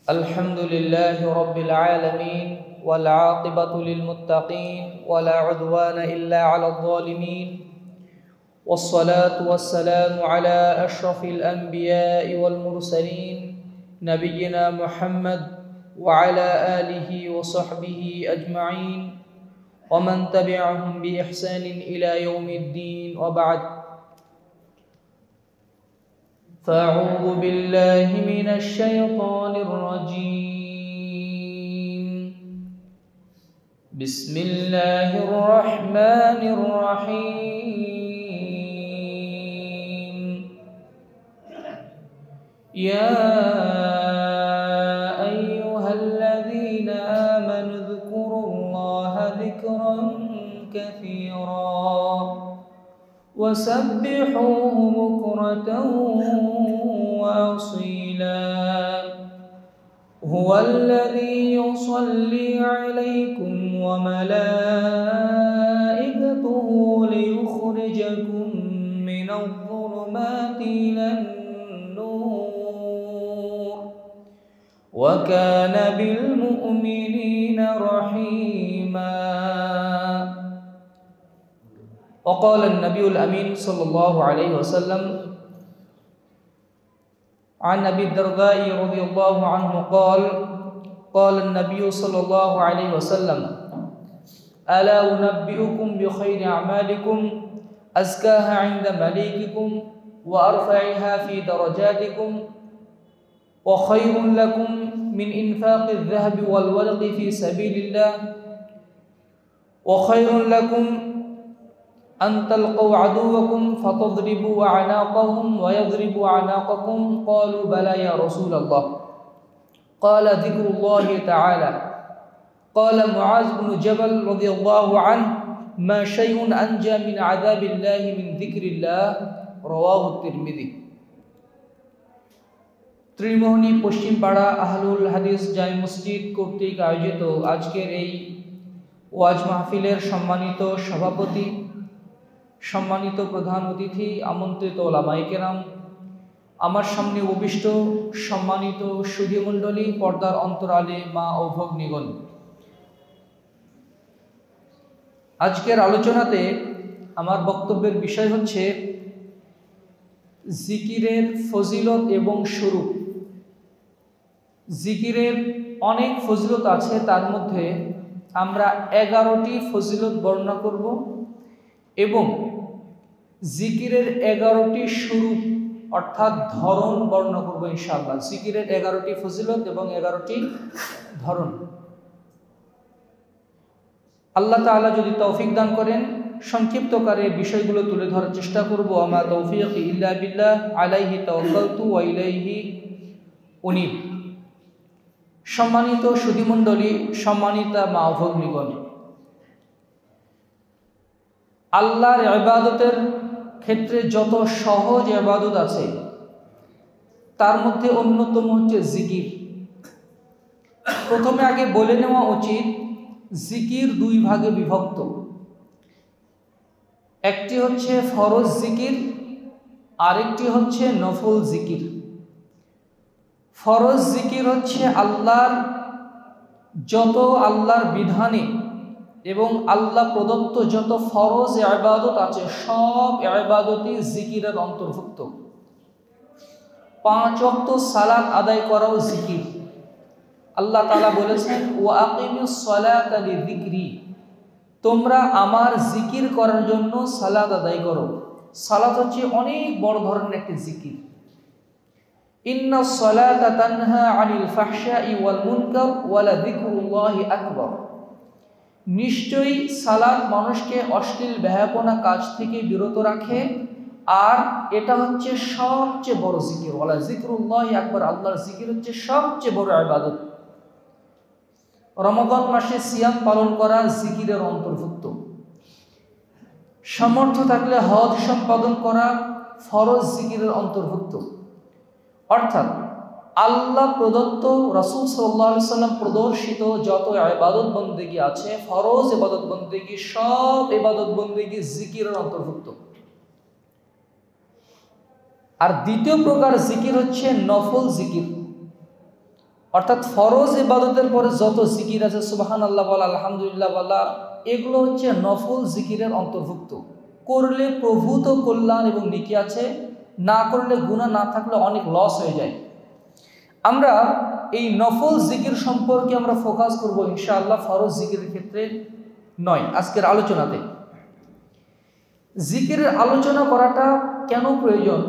الحمد لله رب العالمين والعاقبة للمتقين ولا عدوان إلا على الظالمين والصلاة والسلام على أشرف الأنبياء والمرسلين نبينا محمد وعلى آله وصحبه أجمعين ومن تبعهم بإحسان إلى يوم الدين وبعد فأعوذ بالله من الشيطان الرجيم بسم الله الرحمن الرحيم يا أيها الذين آمنوا اذكروا الله ذكرا كثيرا وسبحوه بكرة وأصيلا هو الذي يصلي عليكم وملائكته ليخرجكم من الظلمات إلى النور وكان بالمؤمنين رحيما. وقال النبي الأمين صلى الله عليه وسلم عن أبي الدرداء رضي الله عنه قال قال النبي صلى الله عليه وسلم ألا أنبئكم بخير أعمالكم أزكاها عند مليككم وأرفعها في درجاتكم وخير لكم من إنفاق الذهب والورق في سبيل الله وخير لكم أن تلقوا عدوكم فتضربوا أعناقهم ويضربوا أعناقكم قالوا بلى يا رسول الله قال ذكر الله تعالى قال معاذ بن جبل رضي الله عنه ما شيء أنجى من عذاب الله من ذكر الله رواه الترمذي. ত্রিমোহনী পশ্চিমপাড়া আহলুল হাদিস জামে মসজিদ কর্তৃক আয়োজিত আজকের এই ওয়াজ মাহফিলের সম্মানিত সভাপতি, সম্মানিত প্রধান অতিথি, আমন্ত্রিত ওলামায়ে কেরাম, আমার সামনে উপবিষ্ট সম্মানিত সুধীমণ্ডলী, পর্দার অন্তরালে মা ও ভগ্নীগণ, আজকের আলোচনাতে আমার বক্তব্যের বিষয় হচ্ছে জিকিরের ফজিলত এবং স্বরূপ। জিকিরের অনেক ফজিলত আছে, তার মধ্যে আমরা 11টি ফজিলত বর্ণনা করব এবং জিকিরের 11টি স্বরূপ অর্থাৎ ধরন বর্ণনা করব ইনশাআল্লাহ। জিকিরের 11টি ফজিলত এবং 11টি ধরন। আল্লাহ তাআলা যদি তৌফিক দান করেন সংক্ষিপ্তকারে বিষয়গুলো তুলে ধরার চেষ্টা করব। আমা তৌফিক ইল্লা বিল্লাহ আলাইহি তাওয়াক্কালতু ওয়া ইলাইহি উনীব। সম্মানিত সুধীমণ্ডলী, সম্মানিতা মা ও ভগ্নীগণ, আল্লাহর ইবাদতের ক্ষেত্রে যত সহজ ইবাদত আছে তার মধ্যে অন্যতম হচ্ছে জিকির। প্রথমে আগে বলে নেওয়া উচিত জিকির দুই ভাগে বিভক্ত। একটি হচ্ছে ফরজ জিকির, আরেকটি হচ্ছে নফল জিকির। ফরজ জিকির হচ্ছে আল্লাহর বিধানে এবং আল্লাহ প্রদত্ত যত ফরজ ইবাদত আছে সব ইবাদতই জিকিরের অন্তর্ভুক্ত। 5 ওয়াক্ত সালাত আদায় করাও জিকির। আল্লাহ তাআলা বলেছেন ওয়া আকিমিস সালাতা লিযিকরি, তোমরা আমার জিকির করার জন্য সালাত আদায় করো। সালাত হচ্ছে অনেক বড় ধরনের একটি জিকির। ইন্নাস সালাতা তানহা আনিল ফাহশাই ওয়াল মুনকার ওয়া লাযিকরুল্লাহি আকবার, নিশ্চয়ই সালাত মানুষকে অশ্লীল বেহায়াপনা কাজ থেকে বিরত রাখে আর এটা হচ্ছে সবচেয়ে বড় জিকির। ওয়া লাযিকরুল্লাহি আকবার, আল্লাহর জিকির হচ্ছে সবচেয়ে বড় ইবাদত। রমাদান মাসে সিয়াম পালন করা জিকিরের অন্তর্ভুক্ত। সামর্থ্য থাকলে হজ সম্পাদন করা ফরজ জিকিরের অন্তর্ভুক্ত। অর্থাৎ আল্লাহ প্রদত্ত, রাসূল সাল্লাল্লাহু আলাইহি ওয়াসাল্লাম প্রদর্শিত যত ইবাদত বন্দেগী আছে, ফরজ ইবাদত বন্দেগী, সব ইবাদত বন্দেগী জিকিরের অন্তর্ভুক্ত। আর দ্বিতীয় প্রকার জিকির হচ্ছে নফল জিকির, অর্থাৎ ফরজ ইবাদতের পরে যত জিকির আছে, সুবহানাল্লাহ বলা, আলহামদুলিল্লাহ বলা, এগুলো হচ্ছে নফল জিকিরের অন্তর্ভুক্ত। করলে প্রভূত কল্যাণ এবং নেকি আছে, না করলে গুনাহ, না থাকলে অনেক লস হয়ে যায়। আমরা এই নফল জিকির সম্পর্কে আমরা ফোকাস করব ইনশাআল্লাহ, ফরজ জিকিরের ক্ষেত্রে নয় আজকের আলোচনাতে। জিকিরের আলোচনা করাটা কেন প্রয়োজন?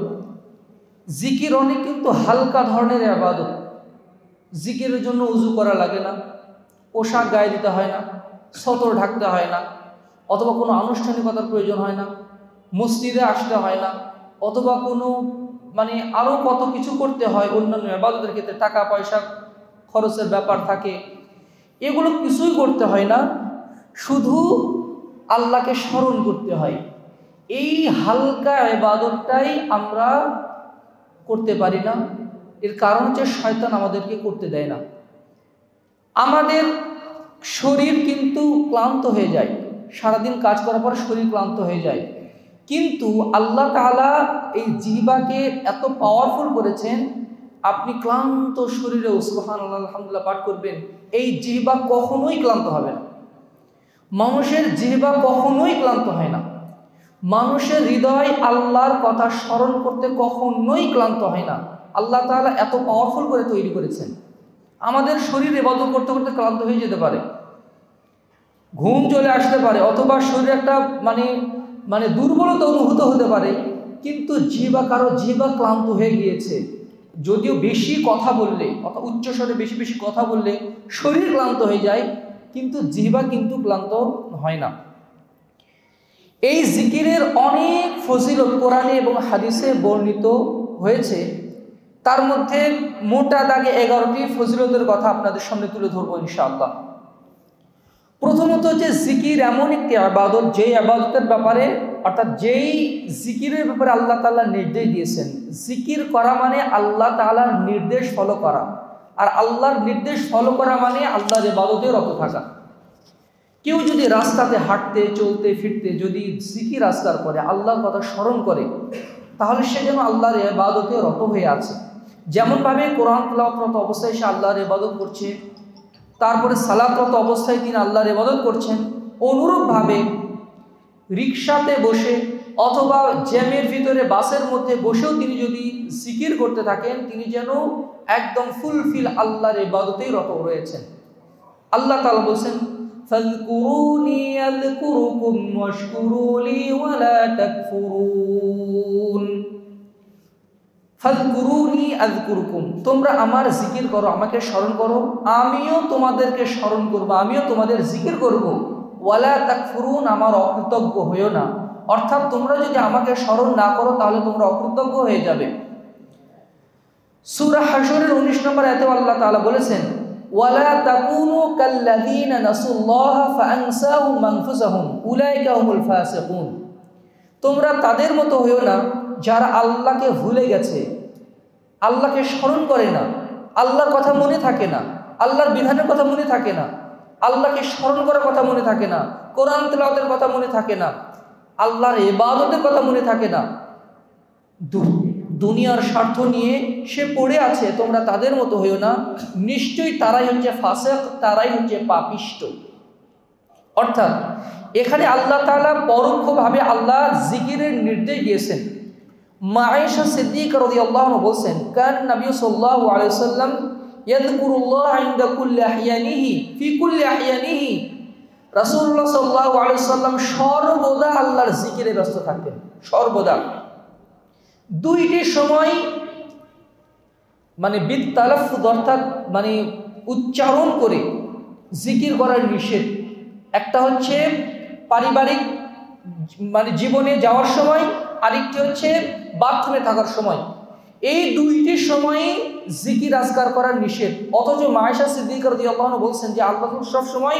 জিকির অনেক কিন্তু হালকা ধরনের ইবাদত। জিকিরের জন্য উজু করা লাগে না, পোশাক গায়ে দিতে হয় না, সতর ঢাকতে হয় না, অথবা কোনো আনুষ্ঠানিকতার প্রয়োজন হয় না, মসজিদে আসতে হয় না, অথবা কোনো আরও কত কিছু করতে হয় অন্যান্য ইবাদতের ক্ষেত্রে, টাকা পয়সা খরচের ব্যাপার থাকে, এগুলো কিছুই করতে হয় না, শুধু আল্লাহকে স্মরণ করতে হয়। এই হালকা ইবাদতটাই আমরা করতে পারি না। এর কারণ হচ্ছে শয়তান আমাদেরকে করতে দেয় না। আমাদের শরীর কিন্তু ক্লান্ত হয়ে যায়, সারাদিন কাজ করার পর শরীর ক্লান্ত হয়ে যায়, কিন্তু আল্লাহ তাআলা এই জিহ্বাকে এত পাওয়ারফুল করেছেন, আপনি ক্লান্ত শরীরে সুবহানাল্লাহ আলহামদুলিল্লাহ পাঠ করবেন, এই জিহ্বা কখনোই ক্লান্ত হবে না। মানুষের জিহ্বা কখনোই ক্লান্ত হয় না। মানুষের হৃদয় আল্লাহর কথা স্মরণ করতে কখনোই ক্লান্ত হয় না। আল্লাহ তাআলা এত পাওয়ারফুল করে তৈরি করেছেন। আমাদের শরীর ইবাদত করতে করতে ক্লান্ত হয়ে যেতে পারে, ঘুম চলে আসতে পারে, অথবা শরীরে একটা দুর্বলতা অনুভূত হতে পারে, কিন্তু কারো জিহ্বা ক্লান্ত হয়ে গিয়েছে। যদিও বেশি কথা বললে, অর্থাৎ উচ্চস্বরে বেশি বেশি কথা বললে শরীর ক্লান্ত হয়ে যায়, কিন্তু জিহ্বা কিন্তু ক্লান্ত হয় না। এই জিকিরের অনেক ফজিলত কোরআনে এবং হাদিসে বর্ণিত হয়েছে। তার মধ্যে মোটা দাগে 11টি ফজিলতের কথা আপনাদের সামনে তুলে ধরবো ইনশাআল্লাহ। প্রথমত হচ্ছে জিকির এমন একটি ইবাদত, যেই ইবাদতের ব্যাপারে, অর্থাৎ যেই জিকিরের ব্যাপারে আল্লাহ তাআলা নির্দেশ দিয়েছেন। জিকির করা মানে আল্লাহ তাআলার নির্দেশ ফলো করা, আর আল্লাহর নির্দেশ ফলো করা মানে আল্লাহর ইবাদতে রত থাকা। কেউ যদি রাস্তাতে হাঁটতে চলতে ফিরতে যদি জিকির আজকার করে, আল্লাহর কথা স্মরণ করে, তাহলে সে যেন আল্লাহর ইবাদতে রত হয়ে আছে। যেমনভাবে কোরআন তেলাওয়াতরত অবস্থায় সে আল্লাহর ইবাদত করছে, তারপরে সালাতরত অবস্থায় তিনি আল্লাহর ইবাদত করছেন, অনুরূপভাবে রিকশাতে বসে অথবা জ্যামের ভিতরে বাসের মধ্যে বসেও তিনি যদি জিকির করতে থাকেন, তিনি যেন একদম ফুলফিল আল্লাহর ইবাদতেই রত রয়েছেন। আল্লাহ তাআলা বলেন, ফাযকুরুনি আযকুরুকুম ওয়াশকুরুলি ওয়ালা তাকফুরুন। ফাযকুরুনি আযকুরুকুম, তোমরা আমার জিকির করো, আমাকে স্মরণ করো, আমিও তোমাদেরকে স্মরণ করব, আমিও তোমাদের জিকির করব। ওয়ালা তাকফুরুন, আমার অকৃতজ্ঞ হইও না। অর্থাৎ তোমরা যদি আমাকে স্মরণ না করো তাহলে তোমরা অকৃতজ্ঞ হয়ে যাবে। সূরা হাশরের 19 নম্বর আয়াতে আল্লাহ তাআলা বলেছেন, ওয়ালা তাকুনু কাল্লাযীনা নাসুল্লাহা ফাআনসাহুম আনফুসাহুম উলাইকা হুমুল ফাসিকুন। তোমরা তাদের মতো হইও না যারা আল্লাহকে ভুলে গেছে, আল্লাহকে স্মরণ করে না, আল্লাহর কথা মনে থাকে না, আল্লাহর বিধানের কথা মনে থাকে না, আল্লাহকে স্মরণ করার কথা মনে থাকে না, কোরআন তেলাওয়াতের কথা মনে থাকে না, আল্লাহর ইবাদতের কথা মনে থাকে না, দুনিয়ার স্বার্থ নিয়ে সে পড়ে আছে। তোমরা তাদের মতো হইও না, নিশ্চয়ই তারাই হচ্ছে ফাসিক, তারাই হচ্ছে পাপিষ্ট। অর্থাৎ এখানে আল্লাহ তাআলা পরোক্ষভাবে আল্লাহ জিকিরের নির্দেশ দিয়েছেন। মা আয়েশা সিদ্দিকা রাদিয়াল্লাহু আনহা বলেন, কান নবী সাল্লাল্লাহু আলাইহি ওয়াসাল্লাম ইয়াযকুরুল্লাহ ইনদা কুল্লি আহইয়ানিহি ফি কুল্লি আহইয়ানিহি। রাসূলুল্লাহ সাল্লাল্লাহু আলাইহি ওয়াসাল্লাম সর্বদা আল্লাহর জিকিরে ব্যস্ত থাকতেন, সর্বদা। দুইটি সময় বিতালাফুজ, অর্থাৎ উচ্চারণ করে জিকির করার নিষেধ। একটা হচ্ছে পারিবারিক জীবনে যাওয়ার সময়, আরেকটি হচ্ছে বাথরুমে থাকার সময়। এই দুইটি সময়ে জিকির আজকার করার নিষেধ। অথচ মা আয়েশা সিদ্দিকা রাদিয়াল্লাহু আনহা বলছেন যে আল্লাহ সব সময়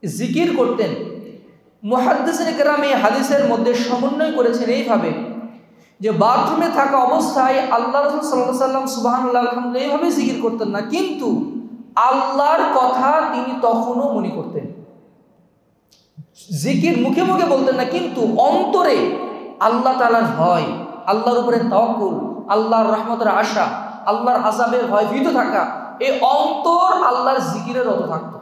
জিকির করতেন। মুহাদ্দিসিনে কেরাম এই হাদিসের মধ্যে সমন্বয় করেছেন এইভাবে যে বাথরুমে থাকা অবস্থায় আল্লাহ রাসূল সাল্লাল্লাহু আলাইহি ওয়াসাল্লাম সুবহানাল্লাহ আলহামদুলিল্লাহ এইভাবে জিকির করতেন না, কিন্তু আল্লাহর কথা তিনি তখনও মনে করতেন। জিকির মুখে মুখে বলতেন না, কিন্তু অন্তরে আল্লাহ তাআলার ভয়, আল্লাহর উপরে তাওয়াক্কুল, আল্লাহর রহমতের আশা, আল্লাহর আযাবে ভয়ভীত থাকা, এই অন্তর আল্লাহর জিকিরে রত থাকতো।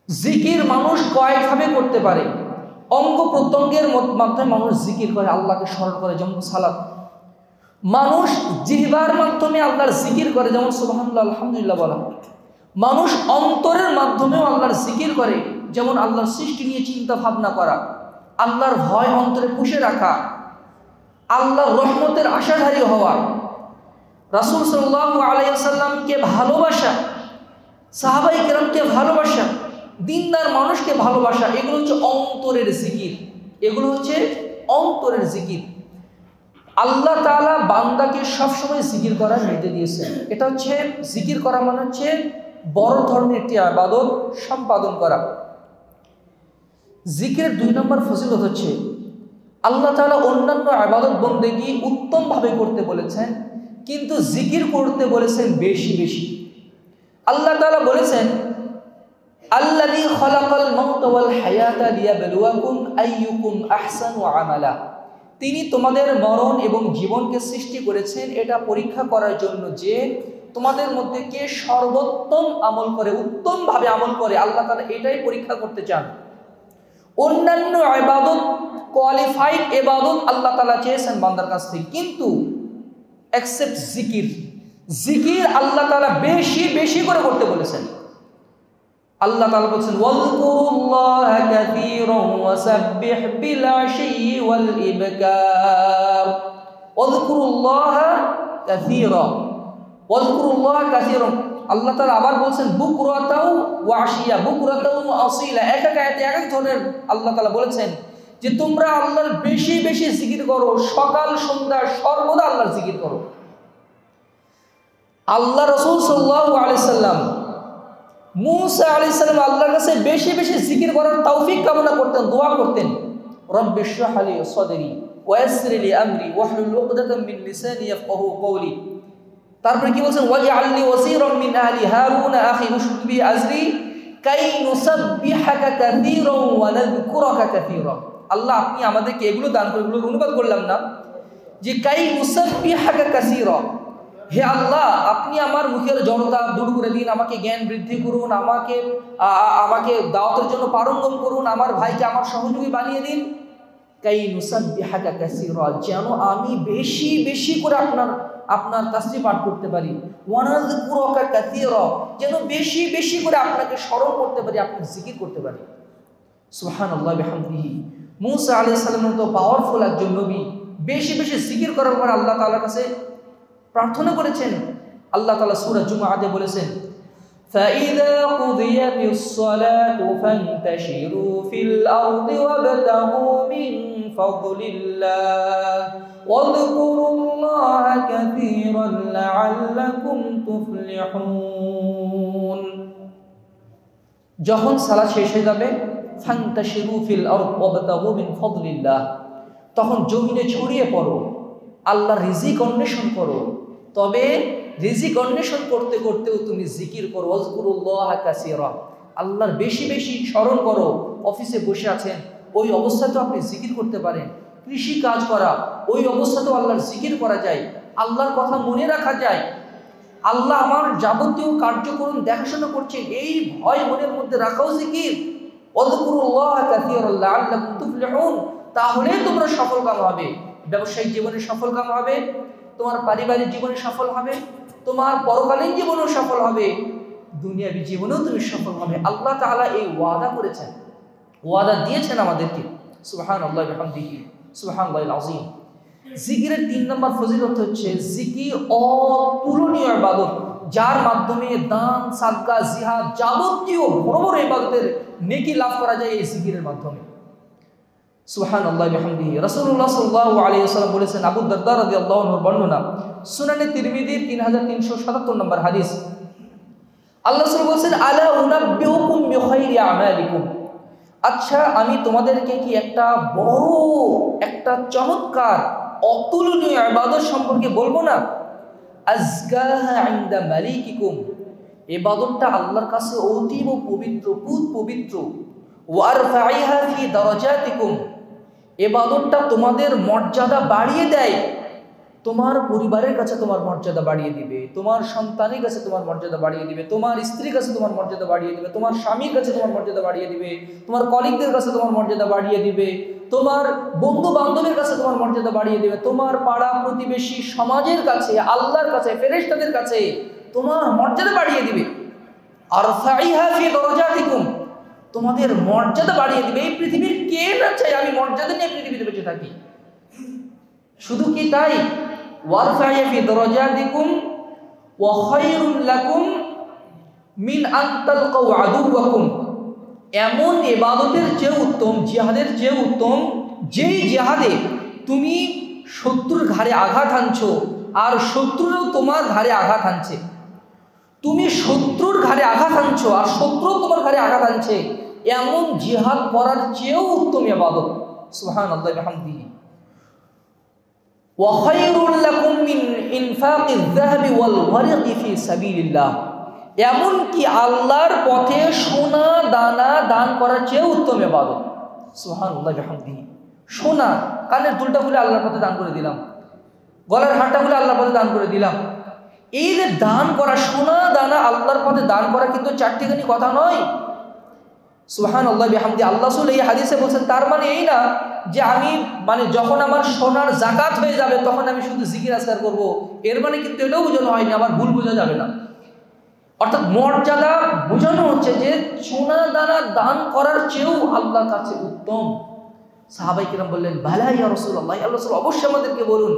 জিকির মানুষ কয়েকভাবে করতে পারে, অঙ্গ প্রত্যঙ্গের মাধ্যমে মানুষ জিকির করে, আল্লাহকে স্মরণ করে, যেমন সালাত। মানুষ জিহ্বার মাধ্যমে আল্লাহর জিকির করে, যেমন সুবহানাল্লাহ আলহামদুলিল্লাহ বলা। মানুষ অন্তরের মাধ্যমেও আল্লাহর জিকির করে, যেমন আল্লাহর সৃষ্টি নিয়ে চিন্তা ভাবনা করা, আল্লাহর ভয় অন্তরে পুষে রাখা, আল্লাহর রহমতের আশাধারী হওয়া, রাসূল সাল্লাল্লাহু আলাইহি ওয়াসাল্লামকে ভালোবাসা, সাহাবায়ে কেরামকে ভালোবাসা, দিনদার মানুষকে ভালোবাসা, এগুলো হচ্ছে অন্তরের জিকির। এগুলো হচ্ছে অন্তরের জিকির। আল্লাহ তাআলা বান্দাকে সবসময় জিকির করার নির্দেশ দিয়েছেন। এটা হচ্ছে জিকির করা মানে হচ্ছে বড় ধরনের একটি ইবাদত সম্পাদন করা। জিকিরের 2 নম্বর ফজিলত হচ্ছে আল্লাহ তাআলা অন্যান্য ইবাদত বন্দেগী উত্তমভাবে করতে বলেছেন, কিন্তু জিকির করতে বলেছেন বেশি বেশি। আল্লাহ তাআলা বলেছেন, আল্লাযী খালাকাল মাউতা ওয়াল হায়াতা লিয়াবলুয়াকুম আইয়ুকুম আহসানু আমালা। তিনি তোমাদের মরণ এবং জীবনকে সৃষ্টি করেছেন এটা পরীক্ষা করার জন্য যে তোমাদের মধ্যে কে সর্বোত্তম আমল করে, উত্তমভাবে আমল করে। আল্লাহ তাআলা এটাই পরীক্ষা করতে চান। অন্যান্য ইবাদত, কোয়ালিফাইড ইবাদত আল্লাহ তাআলা চেয়েছেন বান্দার কাছ থেকে, কিন্তু এক্সেপ্ট জিকির। জিকির আল্লাহ তাআলা বেশি বেশি করে করতে বলেছেন। আল্লাহ তাআলা বলেছেন, ওয়াযকুরুল্লাহা কাসীরান ওয়াসাব্বিহ বিল আশি ওয়াল ইবকার। ওয়াযকুরুল্লাহা কাসীরা, ওয়াযকুরুল্লাহা কাসীরান। আল্লাহ তাআলা আবার বলেছেন বুকরাতাও ওয়া আশিয়া, বুকরাতাও ওয়া আসিলা। এক এক আয়াতে এক এক ধরনের আল্লাহ তাআলা বলেছেন যে তোমরা আল্লাহর বেশি বেশি জিকির করো, সকাল সন্ধ্যা সর্বদা আল্লাহর জিকির করো। আল্লাহ রাসূল সাল্লাল্লাহু আলাইহি সাল্লাম মুসা আলাইহিস সালাম আল্লাহর কাছে বেশি বেশি জিকির করার তৌফিক কামনা করতেন, দোয়া করতেন, রব্বি ইশরাহ লি সাদরি ওয়া ইয়াসসির লি আমরি ওয়াহলুল উকদাতাম মিন লিসানি ইয়াফকাহু কওলি। তারপরে কি বলছেন, ওয়াজআলনি ওয়াসীরাম মিন আহলি হারুন আখি উশদুদ বিহি আজরি কাই নুসাব্বিহাকা কাসীরান ওয়া নাযকুরাকা কাসীরা। আল্লাহ আপনি আমাদেরকে এগুলো দান করে, এগুলোর অনুবাদ করলাম না, যে কাই নুসাব্বিহাকা কাসীরা, হে আল্লাহ আপনি আমার মুখের জড়তা দূর করে দিন, আমাকে জ্ঞান বৃদ্ধি করুন, আমাকে দাওয়াতের জন্য পারঙ্গম করুন, আমার ভাইকে আমার সহযোগী বানিয়ে দিন। কাই নুসাব্বিহাকা কাসীরা, যেন আমি বেশি বেশি করে আপনার তাসবিহ পাঠ করতে পারি। ওয়া নাযকুরাকা কাসীরা, যেন বেশি বেশি করে আপনাকে স্মরণ করতে পারি, আপনার জিকির করতে পারি। সুবহানাল্লাহি বিহামদিহি। মুসা আলাইহিস সালামের মতো পাওয়ারফুল একজন নবী বেশি বেশি জিকির করার পর আল্লাহ তাআলার কাছে প্রার্থনা করেছেন। আল্লাহ তাআলা সূরা জুমআতে বলেছেন, فَإِذَا قُضِيَتِ الصَّلَاةُ فَانْتَشِرُوا فِي الْأَرْضِ وَابْتَغُوا مِنْ فَضْلِ اللَّهِ وَاذْكُرُوا اللَّهَ كَثِيرًا لَعَلَّكُمْ تُفْلِحُونَ। যখন সালাত শেষ হয়ে যাবে, ফান্তাশিরু ফিল আরদ ওয়াবতাগু মিন ফাদলিল্লাহ, তখন জমিনে ছড়িয়ে পড়ো, আল্লাহর রিজিক অন্বেষণ করো। তবে রিজিক অন্বেষণ করতে করতেও তুমি জিকির করো, ওয়াজকুরুল্লাহা কাসীরা, আল্লাহর বেশি বেশি স্মরণ করো। অফিসে বসে আছেন, ওই অবস্থাতেও আপনি জিকির করতে পারেন। কৃষি কাজ করা, ওই অবস্থাতেও আল্লাহর জিকির করা যায়, আল্লাহর কথা মনে রাখা যায়। আল্লাহ আমার যাবতীয় কার্যক্রম দেখাশোনা করছেন, এই ভয় মনের মধ্যে রাখাও জিকির। ওয়াজকুরুল্লাহা কাসীরান লাআল্লাকুম তুফলিহুন, তাহলে তোমরা সফলকাম হবে। ব্যবসায়িক জীবনে সফলকাম হবে, তোমার পারিবারিক জীবনে সফল হবে, তোমার পরকালীন জীবনেও সফল হবে, দুনিয়াবী জীবনেও তুমি সফল হবে। আল্লাহ তাআলা এই ওয়াদা করেছেন, ওয়াদা দিয়েছেন আমাদেরকে। সুবহানাল্লাহি ওয়া বিহামদিহি, সুবহানাল্লাহিল আযীম। জিকিরের 3 নম্বর ফজিলত হচ্ছে জিকির অতুলনীয় ইবাদত, যার মাধ্যমে দান, সাদকা, জিহাদ, যাবতীয় বড় বড় ইবাদতের নেকি লাভ করা যায় এই জিকিরের মাধ্যমে। সুবহানাল্লাহি ওয়া বিহামদিহি। রাসূলুল্লাহ সাল্লাল্লাহু আলাইহি ওয়াসাল্লাম বলেছেন, আবু দারদা রাদিয়াল্লাহু আনহুর বর্ণনা, সুনানে তিরমিজির 3377 নম্বর হাদিস। আল্লাহ রাসূল বলেছেন, আলা উনাব্বিউকুম বিখাইরি আমালিকুম, আচ্ছা আমি তোমাদেরকে কি একটা বড়, একটা চমৎকার অতুলনীয় ইবাদত সম্পর্কে বলবো না? আজকাহা ইনদা মালিকিকুম, ইবাদতটা আল্লাহর কাছে অতীব পবিত্র, পুত পবিত্র। ওয়ারফাইহা ফি দারাজাতিকুম, ইবাদতটা তোমাদের মর্যাদা বাড়িয়ে দেয়। তোমার পরিবারের কাছে তোমার মর্যাদা বাড়িয়ে দিবে, তোমার সন্তানের কাছে তোমার মর্যাদা বাড়িয়ে দিবে, তোমার স্ত্রীর কাছে তোমার মর্যাদা বাড়িয়ে দিবে, তোমার স্বামীর কাছে তোমার মর্যাদা বাড়িয়ে দিবে, তোমার কলিগদের কাছে তোমার মর্যাদা বাড়িয়ে দিবে, তোমার বন্ধু বান্ধবের কাছে তোমার মর্যাদা বাড়িয়ে দিবে, তোমার পাড়া প্রতিবেশী সমাজের কাছে, আল্লাহর কাছে, ফেরেশতাদের কাছে তোমার মর্যাদা বাড়িয়ে দিবে। আর ফাইহা ফি দরাজাতিকুম, তোমাদের মর্যাদা বাড়িয়ে দিবে। এই পৃথিবীর কে না চাই আমি মর্যাদা নিয়ে পৃথিবীতে বেঁচে থাকি? শুধু কি তাই, ওয়ারফাইয়া ফি দরাজাতিকুম ওয়া খায়রুল লাকুম মিন আন তালকাউ আদুওয়াকুম, এমন ইবাদতের চেয়ে উত্তম, জিহাদের চেয়ে উত্তম, যেই জিহাদে তুমি শত্রুর ঘাড়ে আঘাত হানছো আর শত্রুরও তোমার ঘাড়ে আঘাত হানছে। তুমি শত্রুর ঘাড়ে আঘাত হানছো আর শত্রু তোমার ঘাড়ে আঘাত হানছে, এমন জিহাদ করার চেয়েও উত্তম ইবাদত। সুবহানাল্লাহি ওয়া বিহামদিহি। ওয়া খায়রুল লাকুম মিন ইনফাকিয যাহাবি ওয়াল ওয়ারিকি ফি সাবিলিল্লাহ, এমন কি আল্লাহর পথে সোনা দানা দান করার চেয়ে উত্তম ইবাদত। সুবহানাল্লাহি ওয়া বিহামদিহি। সোনা, কানের দুলটা খুলে আল্লাহর পথে দান করে দিলাম, গলার হারটা খুলে আল্লাহর পথে দান করে দিলাম। এই যে দান করা, সোনা দানা আল্লাহর পথে দান করা কিন্তু চারটিখানি কথা নয়। সুবহানাল্লাহি ওয়া বিহামদিহি। আল্লাহ রাসূল এই হাদিসে বলেছেন, তার মানে এই না যে আমি যখন আমার সোনার যাকাত হয়ে যাবে তখন আমি শুধু জিকির আজকার করব, এর মানে কিন্তু এটাও বোঝানো হয়নি, আবার ভুল বোঝা যাবে না। অর্থাৎ মর্যাদা বোঝানো হচ্ছে যে সোনা দানা দান করার চেয়েও আল্লাহর কাছে উত্তম। সাহাবায়ে কিরাম বললেন, ভালা ইয়া রাসূলুল্লাহ, আল্লাহ রাসূল অবশ্যই আমাদেরকে বলুন।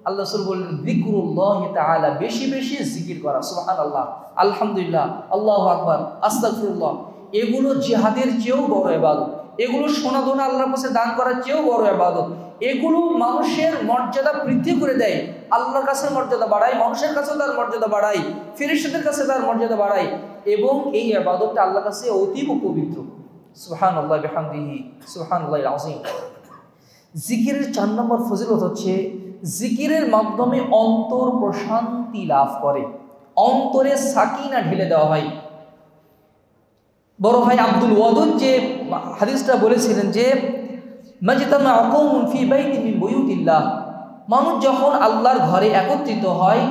আল্লাহ রাসূল বললেন, যিকরুল্লাহি তাআলা, বেশি বেশি জিকির করা। সুবহানাল্লাহ, আলহামদুলিল্লাহ, আল্লাহু আকবার, আস্তাগফিরুল্লাহ, এগুলো জিহাদের চেয়েও বড় ইবাদত। এগুলো সোনা দানা আল্লাহর কাছে দান করার চেয়েও বড় ইবাদত। এগুলো মানুষের মর্যাদা বৃদ্ধি করে দেয়, আল্লাহর কাছে মর্যাদা বাড়ায়, মানুষের কাছে তার মর্যাদা বাড়ায়, ফেরেশতাদের কাছে তার মর্যাদা বাড়ায়, এবং এই ইবাদতটা আল্লাহর কাছে অতীব পবিত্র। সুবহানাল্লাহি ওয়া বিহামদিহি, সুবহানাল্লাহিল আযীম। জিকিরের 4 নম্বর ফজিলত হচ্ছে জিকিরের মাধ্যমে অন্তর প্রশান্তি লাভ করে, অন্তরে সাকিনা ঢেলে দেওয়া হয়। বড় ভাই আব্দুল ওয়াদুদ যে হাদিসটা বলেছিলেন যে মাজতামা কওমুন ফি বাইতিন মিন বুয়ুতিল্লাহ, মানুষ যখন আল্লাহর ঘরে একত্রিত হয়,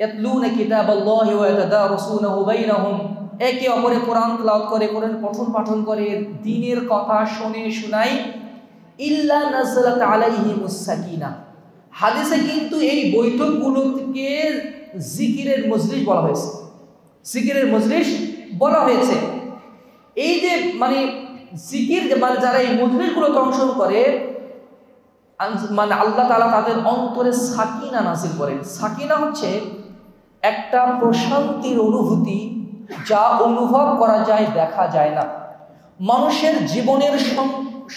ইয়াতলুনা কিতাবাল্লাহি ওয়া ইয়াতাদারাসুনাহু বাইনাহুম, একে অপরে কোরআন তেলাওয়াত করে, কোরআন পঠন পাঠন করে, দ্বীনের কথা শুনে শোনায়, ইল্লা নাযালাত আলাইহিমুস সাকিনা। হাদিসে কিন্তু এই বৈঠকগুলোকে জিকিরের মজলিস বলা হয়েছে, জিকিরের মজলিস বলা হয়েছে। এই যে জিকির যারা এই মজলিসগুলোতে অংশগ্রহণ করে, আল্লাহ তাআলা তাদের অন্তরে সাকিনা নাযিল করেন। সাকিনা হচ্ছে একটা প্রশান্তির অনুভূতি, যা অনুভব করা যায়, দেখা যায় না। মানুষের জীবনের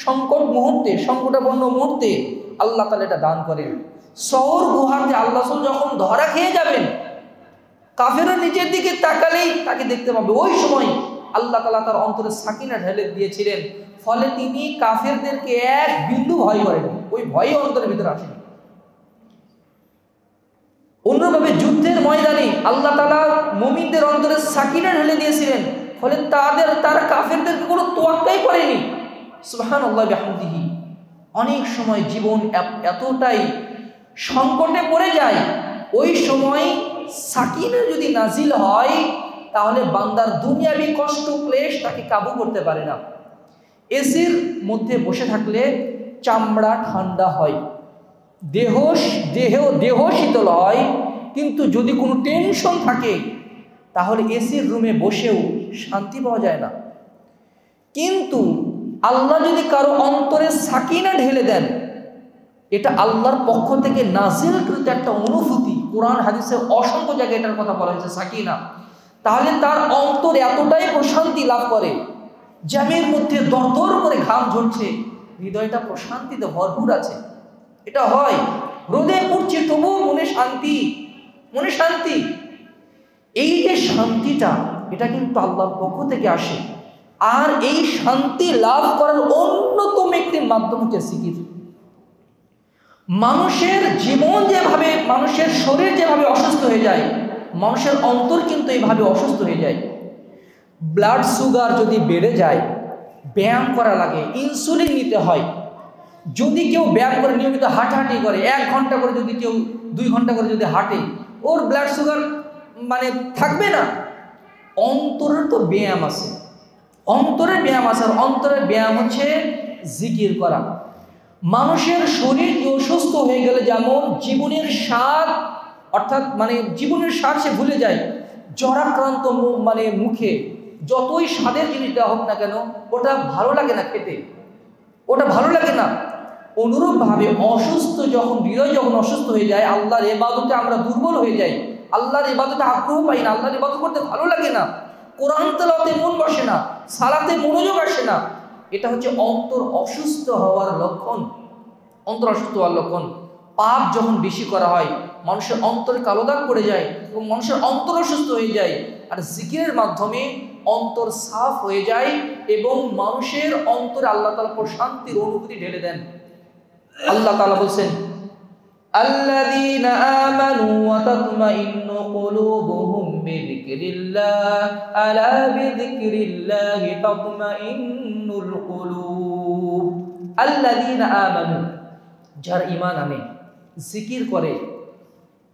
সংকট মুহূর্তে, সংকটাপন্ন মুহূর্তে আল্লাহ তাআলা এটা দান করেন। সওর গুহাতে আল্লাহ রাসূল যখন ধরা খেয়ে যাবেন, কাফেররা নিচের দিকে তাকালেই তাকে দেখতে পাবে, ওই সময় আল্লাহ তাআলা তার অন্তরে সাকিনা ঢেলে দিয়েছিলেন, ফলে তিনি কাফেরদেরকে এক বিন্দু ভয় করেন, ওই ভয় অন্তরের ভিতরে আসেনি। অন্যভাবে যুদ্ধের ময়দানে আল্লাহ তাআলা মুমিনদের অন্তরে সাকিনা ঢেলে দিয়েছিলেন, ফলে তারা কাফেরদেরকে কোনো তোয়াক্কাই করেনি। সুবহানাল্লাহি ওয়া বিহামদিহি। অনেক সময় জীবন এতটাই সংকটে পড়ে যায়, ওই সময় সাকিনা যদি নাজিল হয়, তাহলে বান্দার দুনিয়াবি কষ্ট ক্লেশ তাকে কাবু করতে পারে না। এসির মধ্যে বসে থাকলে চামড়া ঠান্ডা হয়, দেহ শীতল হয়, কিন্তু যদি কোনো টেনশন থাকে তাহলে এসির রুমে বসেও শান্তি পাওয়া যায় না। কিন্তু আল্লাহ যদি কারো অন্তরে সাকিনা ঢেলে দেন, এটা আল্লাহর পক্ষ থেকে নাজিলকৃত একটা অনুভূতি। কোরআন হাদিসে অসংখ্য জায়গায় এটার কথা বলা হয়েছে, সাকিনা। তাহলে তার অন্তর এতটাই প্রশান্তি লাভ করে, জ্যামের মধ্যে দরদর করে ঘাম ঝরছে, হৃদয়টা প্রশান্তিতে ভরপুর আছে। এটা হয়, রোদে পড়ছে তবুও মনে শান্তি, মনে শান্তি। এই যে শান্তিটা, এটা কিন্তু আল্লাহর পক্ষ থেকে আসে। আর এই শান্তি লাভ করার অন্যতম একটি মাধ্যম হচ্ছে জিকির। মানুষের জীবন যেভাবে, মানুষের শরীর যেভাবে অসুস্থ হয়ে যায়, মানুষের অন্তর কিন্তু এইভাবে অসুস্থ হয়ে যায়। ব্লাড সুগার যদি বেড়ে যায়, ব্যায়াম করা লাগে, ইনসুলিন নিতে হয়। যদি কেউ ব্যায়াম করে নিয়মিত হাঁটাহাঁটি করে, 1 ঘন্টা করে যদি কেউ 2 ঘন্টা করে যদি হাঁটে, ওর ব্লাড সুগার মানে থাকবে না। অন্তরের তো ব্যায়াম আছে, অন্তরের ব্যায়াম আছে। আর অন্তরের ব্যায়াম হচ্ছে জিকির করা। মানুষের শরীর অসুস্থ হয়ে গেলে যেমন জীবনের স্বাদ, অর্থাৎ মানে জীবনের স্বাদ সে ভুলে যায়, জরাক্রান্ত মানে মুখে যতই স্বাদের জিনিস দেওয়া হোক না কেন ওটা ভালো লাগে না খেতে, ওটা ভালো লাগে না। অনুরূপভাবে অসুস্থ যখন হৃদয় যখন অসুস্থ হয়ে যায়, আল্লাহর ইবাদতে আমরা দুর্বল হয়ে যাই, আল্লাহর ইবাদতে আগ্রহ পাই না, আল্লাহর ইবাদত করতে ভালো লাগে না, কোরআন তেলাওয়াতে মন বসে না, সালাতে মনোযোগ আসে না, এটা হচ্ছে অন্তর অসুস্থ হওয়ার লক্ষণ। অন্তর অসুস্থ হওয়ার লক্ষণ। পাপ যখন বেশি করা হয় মানুষের অন্তরে কালো দাগ পড়ে যায় এবং মানুষের অন্তর অসুস্থ হয়ে যায়। আর জিকিরের মাধ্যমে অন্তর সাফ হয়ে যায় এবং মানুষের অন্তরে আল্লাহ তাআলা প্রশান্তির অনুভূতি ঢেলে দেন। আল্লাহ তাআলা বলছেন, আল্লাযীনা আমানু ওয়া তাতমাইন্নু কুলুবুহুম বিযিকরিল্লাহ আলা বিযিকরিল্লাহি তাতমাইন্নুল কুলুব। আল্লাযীনা আমানু, যারা ঈমান আনে, জিকির করে,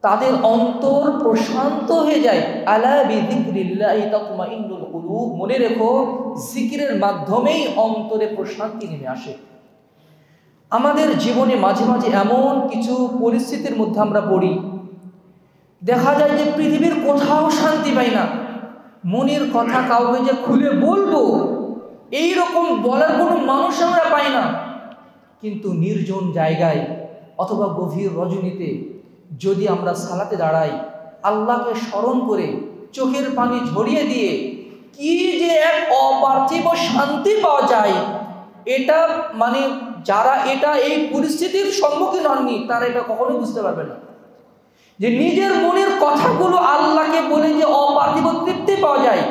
তাদের অন্তর প্রশান্ত হয়ে যায়। আলা বিযিকরিল্লাহি তাতমাইন্নুল কুলুব, মনে রেখো জিকিরের মাধ্যমেই অন্তরে প্রশান্তি নেমে আসে। আমাদের জীবনে মাঝে মাঝে এমন কিছু পরিস্থিতির মধ্যে আমরা পড়ি, দেখা যায় যে পৃথিবীর কোথাও শান্তি পাই না, মনের কথা কাউকে যে খুলে বলবো এই রকম বলার কোনো মানুষ আমরা পাই না। কিন্তু নির্জন জায়গায় অথবা গভীর রজনীতে যদি আমরা সালাতে দাঁড়াই, আল্লাহকে স্মরণ করে চোখের পানি ঝরিয়ে দিয়ে কি যে এক অপার্থিব শান্তি পাওয়া যায়, এটা মানে যারা এটা এই পরিস্থিতির সম্মুখীন হননি তারা এটা কখনোই বুঝতে পারবে না, যে নিজের মনের কথাগুলো আল্লাহকে বলে যে অপার্থিব তৃপ্তি পাওয়া যায়।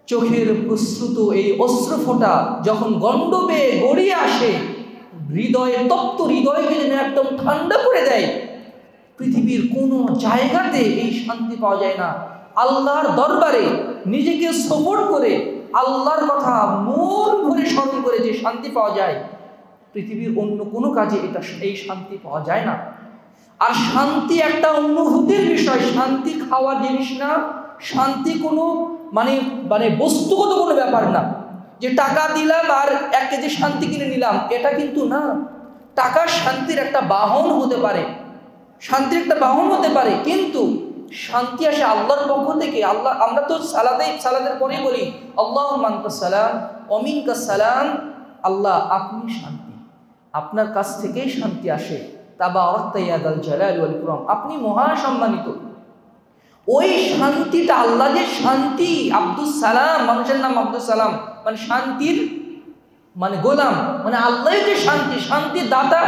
চোখের প্রস্রুত এই অশ্রুফোঁটা যখন গণ্ড বেয়ে গড়িয়ে আসে, হৃদয়ে তপ্ত হৃদয়কে যেন একদম ঠান্ডা করে দেয়। পৃথিবীর কোনো জায়গাতে এই শান্তি পাওয়া যায় না। আল্লাহর দরবারে নিজেকে সাপোর্ট করে আল্লাহর কথা মন ভরে স্মরণ করে যে শান্তি পাওয়া যায়, পৃথিবীর অন্য কোনো কাজে এই শান্তি পাওয়া যায় না। আর শান্তি একটা অনুভূতির বিষয়, শান্তি খাওয়ার জিনিস না, শান্তি কোনো মানে মানে বস্তুগত কোনো ব্যাপার না, যে টাকা দিলাম আর 1 কেজি শান্তি কিনে নিলাম, এটা কিন্তু না। টাকা শান্তির একটা বাহন হতে পারে, শান্তির একটা বাহন হতে পারে, কিন্তু শান্তি আসে আল্লাহর পক্ষ থেকে। আল্লাহ, আমরা তো সালাতের পরেই বলি আল্লাহুম্মা আনতাস সালাম ওয়া মিনকাস সালাম, আল্লাহ আপনি শান্তি, আপনার কাছ থেকেই শান্তি আসে। তাবারাকতা ইয়া যাল জালালি ওয়াল ইকরাম, আপনি মহা সম্মানিত। ওই শান্তিটা, আল্লাহ যে শান্তি, আব্দুস সালাম, মানুষের নাম আব্দুস সালাম মানে শান্তির মানে গোলাম, মানে আল্লাহ যে শান্তি, শান্তির দাতা।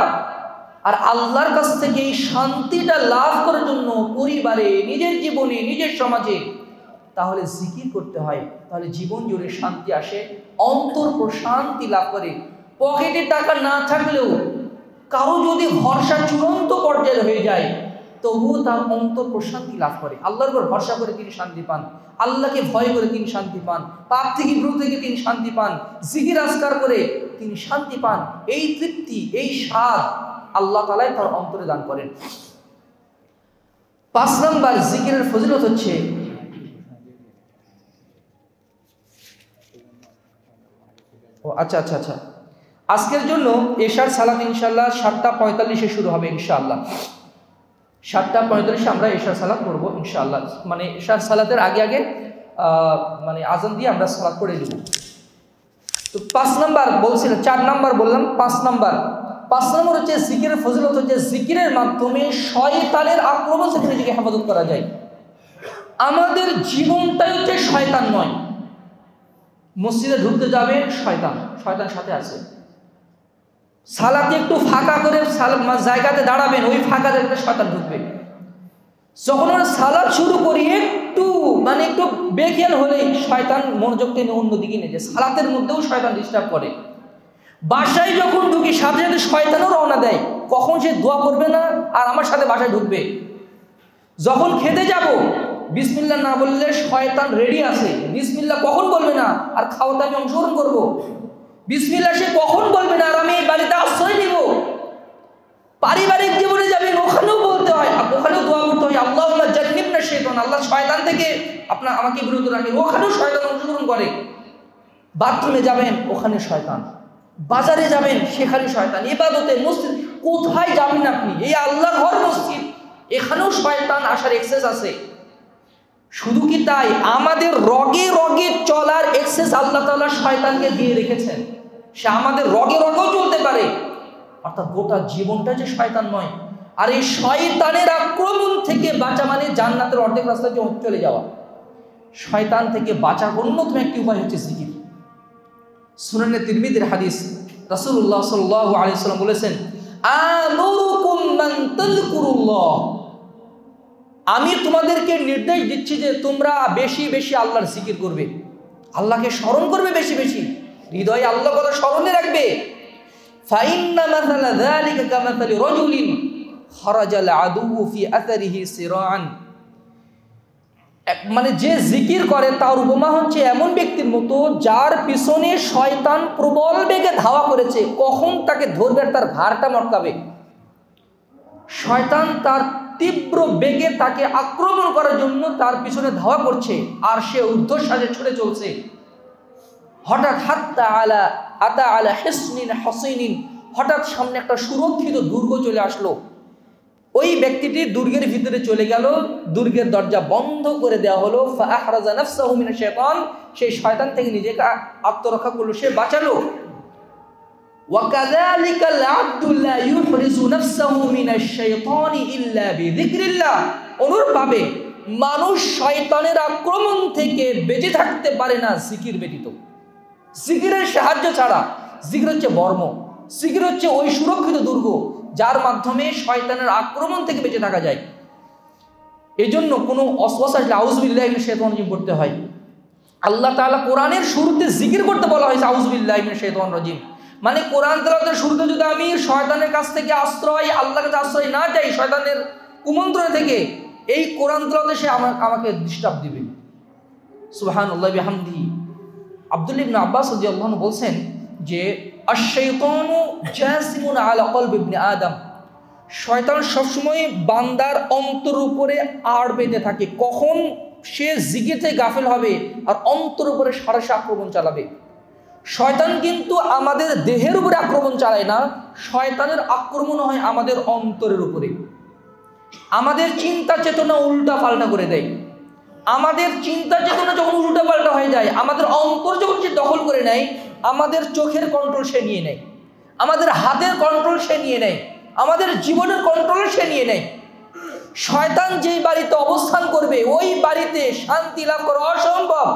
আর আল্লাহর কাছ থেকে এই শান্তিটা লাভ করার জন্য পরিবারে, নিজের জীবনে, নিজের সমাজে তাহলে জিকির করতে হয়, তাহলে জীবন জুড়ে শান্তি আসে, অন্তর প্রশান্তি লাভ করে। পকেটে টাকা না থাকলেও কারো যদি ভরসা চূড়ান্ত পর্যায়ে হয়ে যায়, তবুও তার অন্তর প্রশান্তি লাভ করে। আল্লাহর উপর ভরসা করে তিনি শান্তি পান, আল্লাহকে ভয় করে তিনি শান্তি পান, পাপ থেকে বিরত থেকে তিনি শান্তি পান, জিকির আজকার করে তিনি শান্তি পান। এই তৃপ্তি, এই স্বাদ আল্লাহ তাআলাই তার অন্তরে দান করেন। 5 নম্বর জিকিরের ফজিলত হচ্ছে আচ্ছা আজকের জন্য এশার সালাত ইনশাআল্লাহ 7:45-এ শুরু হবে ইনশাআল্লাহ। 7:45-এ আমরা এশার সালাত করব ইনশাআল্লাহ। মানে এশার সালাতের আগে মানে আজান দিয়ে আমরা সালাত পড়ে দেব। তো 5 নাম্বার বলছিলাম, 4 নাম্বার বললাম, 5 নাম্বার হচ্ছে জিকিরের ফজিলত হচ্ছে জিকিরের মাধ্যমে শয়তানের আক্রমণ থেকে নিজেকে হেফাজত করা যায়। আমাদের জীবনটাই হচ্ছে শয়তান নয়। মসজিদে ঢুকতে যাবে, শয়তান সাথে আছে। সালাতে একটু ফাঁকা করে জায়গাতে দাঁড়াবেন, ওই ফাঁকা জায়গাতে শয়তান ঢুকবে। যখন আমরা সালাত শুরু করি একটু বেখেয়াল হলেই শয়তান মনোযোগ টেনে অন্যদিকে নিয়ে যায়। সালাতের মধ্যেও শয়তান ডিস্টার্ব করে। বাসায় যখন ঢুকি সাথে সাথে শয়তানও রওনা দেয়, কখন সে দোয়া করবে না আর আমার সাথে বাসায় ঢুকবে। যখন খেতে যাব বিসমিল্লাহ না বললে শয়তান রেডি আছে, বিসমিল্লাহ কখন বলবে না আর খাওয়াতে আমি অংশগ্রহণ করবো। বিসমিল্লাহ সে কখন বলবে না, আর আমি এই বাড়িতে আশ্রয় নিব। পারিবারিক জীবনে যাবেন, ওখানেও বলতে হয়, ওখানেও দোয়া করতে হয়, আল্লাহুম্মা জান্নিবনা শাইতান, আল্লাহ শয়তান থেকে আমাকে বিরত রাখেন। ওখানেও শয়তান অংশগ্রহণ করে। বাথরুমে যাবেন, ওখানে শয়তান। বাজারে যাবেন, সেখানে শয়তান। ইবাদতে মসজিদ, কোথায় যাবেন আপনি, এই আল্লাহর ঘর মসজিদ, এখানেও শয়তান আসার এক্সেস আছে। শুধু কি তাই, আমাদের রগে রগে চলার এক্সেস আল্লাহ তাআলা শয়তানকে দিয়ে রেখেছেন। সে আমাদের রগে রগেও চলতে পারে, অর্থাৎ গোটা জীবনটা যে শয়তান নয়। আর এই শয়তানের আক্রমণ থেকে বাঁচা মানে জান্নাতের অর্ধেক রাস্তা চলে যাওয়া। শয়তান থেকে বাঁচার অন্যতম একটি উপায় হচ্ছে জিকির। সুনানে তিরমিজির হাদিস, রাসূলুল্লাহ সাল্লাল্লাহু আলাইহি ওয়াসাল্লাম বলেছেন, আমুরুকুম মান তাযকুরুল্লাহ, আমি তোমাদেরকে নির্দেশ দিচ্ছি যে তোমরা বেশি বেশি আল্লাহর জিকির করবে, আল্লাহকে স্মরণ করবে বেশি বেশি, হৃদয়ে আল্লাহর কথা স্মরণে রাখবে। ফাইন্না মাসালা যালিকা কামাসালি রাজুলিন খারাজাল আদুউ ফি আসারিহি সিরাআন, মানে যে জিকির করে তার উপমা হচ্ছে এমন ব্যক্তির মতো যার পিছনে শয়তান প্রবল বেগে ধাওয়া করেছে, কখন তাকে ধরবে তার ঘাড়টা মটকাবে। শয়তান তার তীব্র বেগে তাকে আক্রমণ করার জন্য তার পিছনে ধাওয়া করছে, আর সে ঊর্ধ্বশ্বাসে ছুটে চলছে। হঠাৎ আতা আলা হিসনিন হাসিনিন, হঠাৎ সামনে একটা সুরক্ষিত দুর্গ চলে আসলো। ওই ব্যক্তিটি দুর্গের ভিতরে চলে গেল, দুর্গের দরজা বন্ধ করে দেওয়া হলো। ফাআহরাজা নাফসাহু মিনাশ শাইতান, সেই শয়তান থেকে নিজেকে আত্মরক্ষা করলো, সে বাঁচালো। ওয়াকাযালিকা আল-আবদু লা ইউহরিজু নাফসাহু মিনাশ শাইতানি ইল্লা বিযিকরিল্লাহ, অনুরূপভাবে মানুষ শয়তানের আক্রমণ থেকে বেঁচে থাকতে পারে না জিকির ব্যতীত। জিকিরের সাহায্য ছাড়া, জিকির হচ্ছে বর্ম, জিকির হচ্ছে ওই সুরক্ষিত দুর্গ যার মাধ্যমে শয়তানের আক্রমণ থেকে বেঁচে থাকা যায়। এই জন্য কোনো ওয়াসওয়াসা আসলে আউযু বিল্লাহি মিনাশ শাইতানির রাজিম পড়তে হয়। আল্লাহ তাআলা কোরআনের শুরুতে জিকির করতে বলা হয়েছে আউযু বিল্লাহি মিনাশ শাইতানির রাজিম, মানে কোরআন তেলাওয়াতের শুরুতে যদি আমি শয়তানের কাছ থেকে আশ্রয়, আল্লাহর কাছে আশ্রয় না চাই, শয়তানের কুমন্ত্রণ থেকে, এই কোরআন তেলাওয়াতে সে আমাকে ডিস্টার্ব দিবে। সুবহানাল্লাহি বিহামদিহি। আব্দুল্লাহ ইবনে আব্বাস রাদিয়াল্লাহু আনহু বলছেন যে আশ-শাইতানু জাসিমুন আলা কলবি ইবনে আদম, শয়তান সবসময় বান্দার অন্তর উপরে আড় বেঁধে থাকে, কখন সে জিকির থেকে গাফিল হবে আর অন্তর উপরে সরাসরি আক্রমণ চালাবে। শয়তান কিন্তু আমাদের দেহের উপরে আক্রমণ চালায় না, শয়তানের আক্রমণ হয় আমাদের অন্তরের উপরে। আমাদের চিন্তা চেতনা উল্টা পাল্টা করে দেয়। আমাদের চিন্তা চেতনা যখন উল্টা পাল্টা হয়ে যায়, আমাদের অন্তর যখন সে দখল করে নেয়, আমাদের চোখের কন্ট্রোল সে নিয়ে নেয়, আমাদের হাতের কন্ট্রোল সে নিয়ে নেয়, আমাদের জীবনের কন্ট্রোল সে নিয়ে নেয়। শয়তান যেই বাড়িতে অবস্থান করবে, ওই বাড়িতে শান্তি লাভ করা অসম্ভব,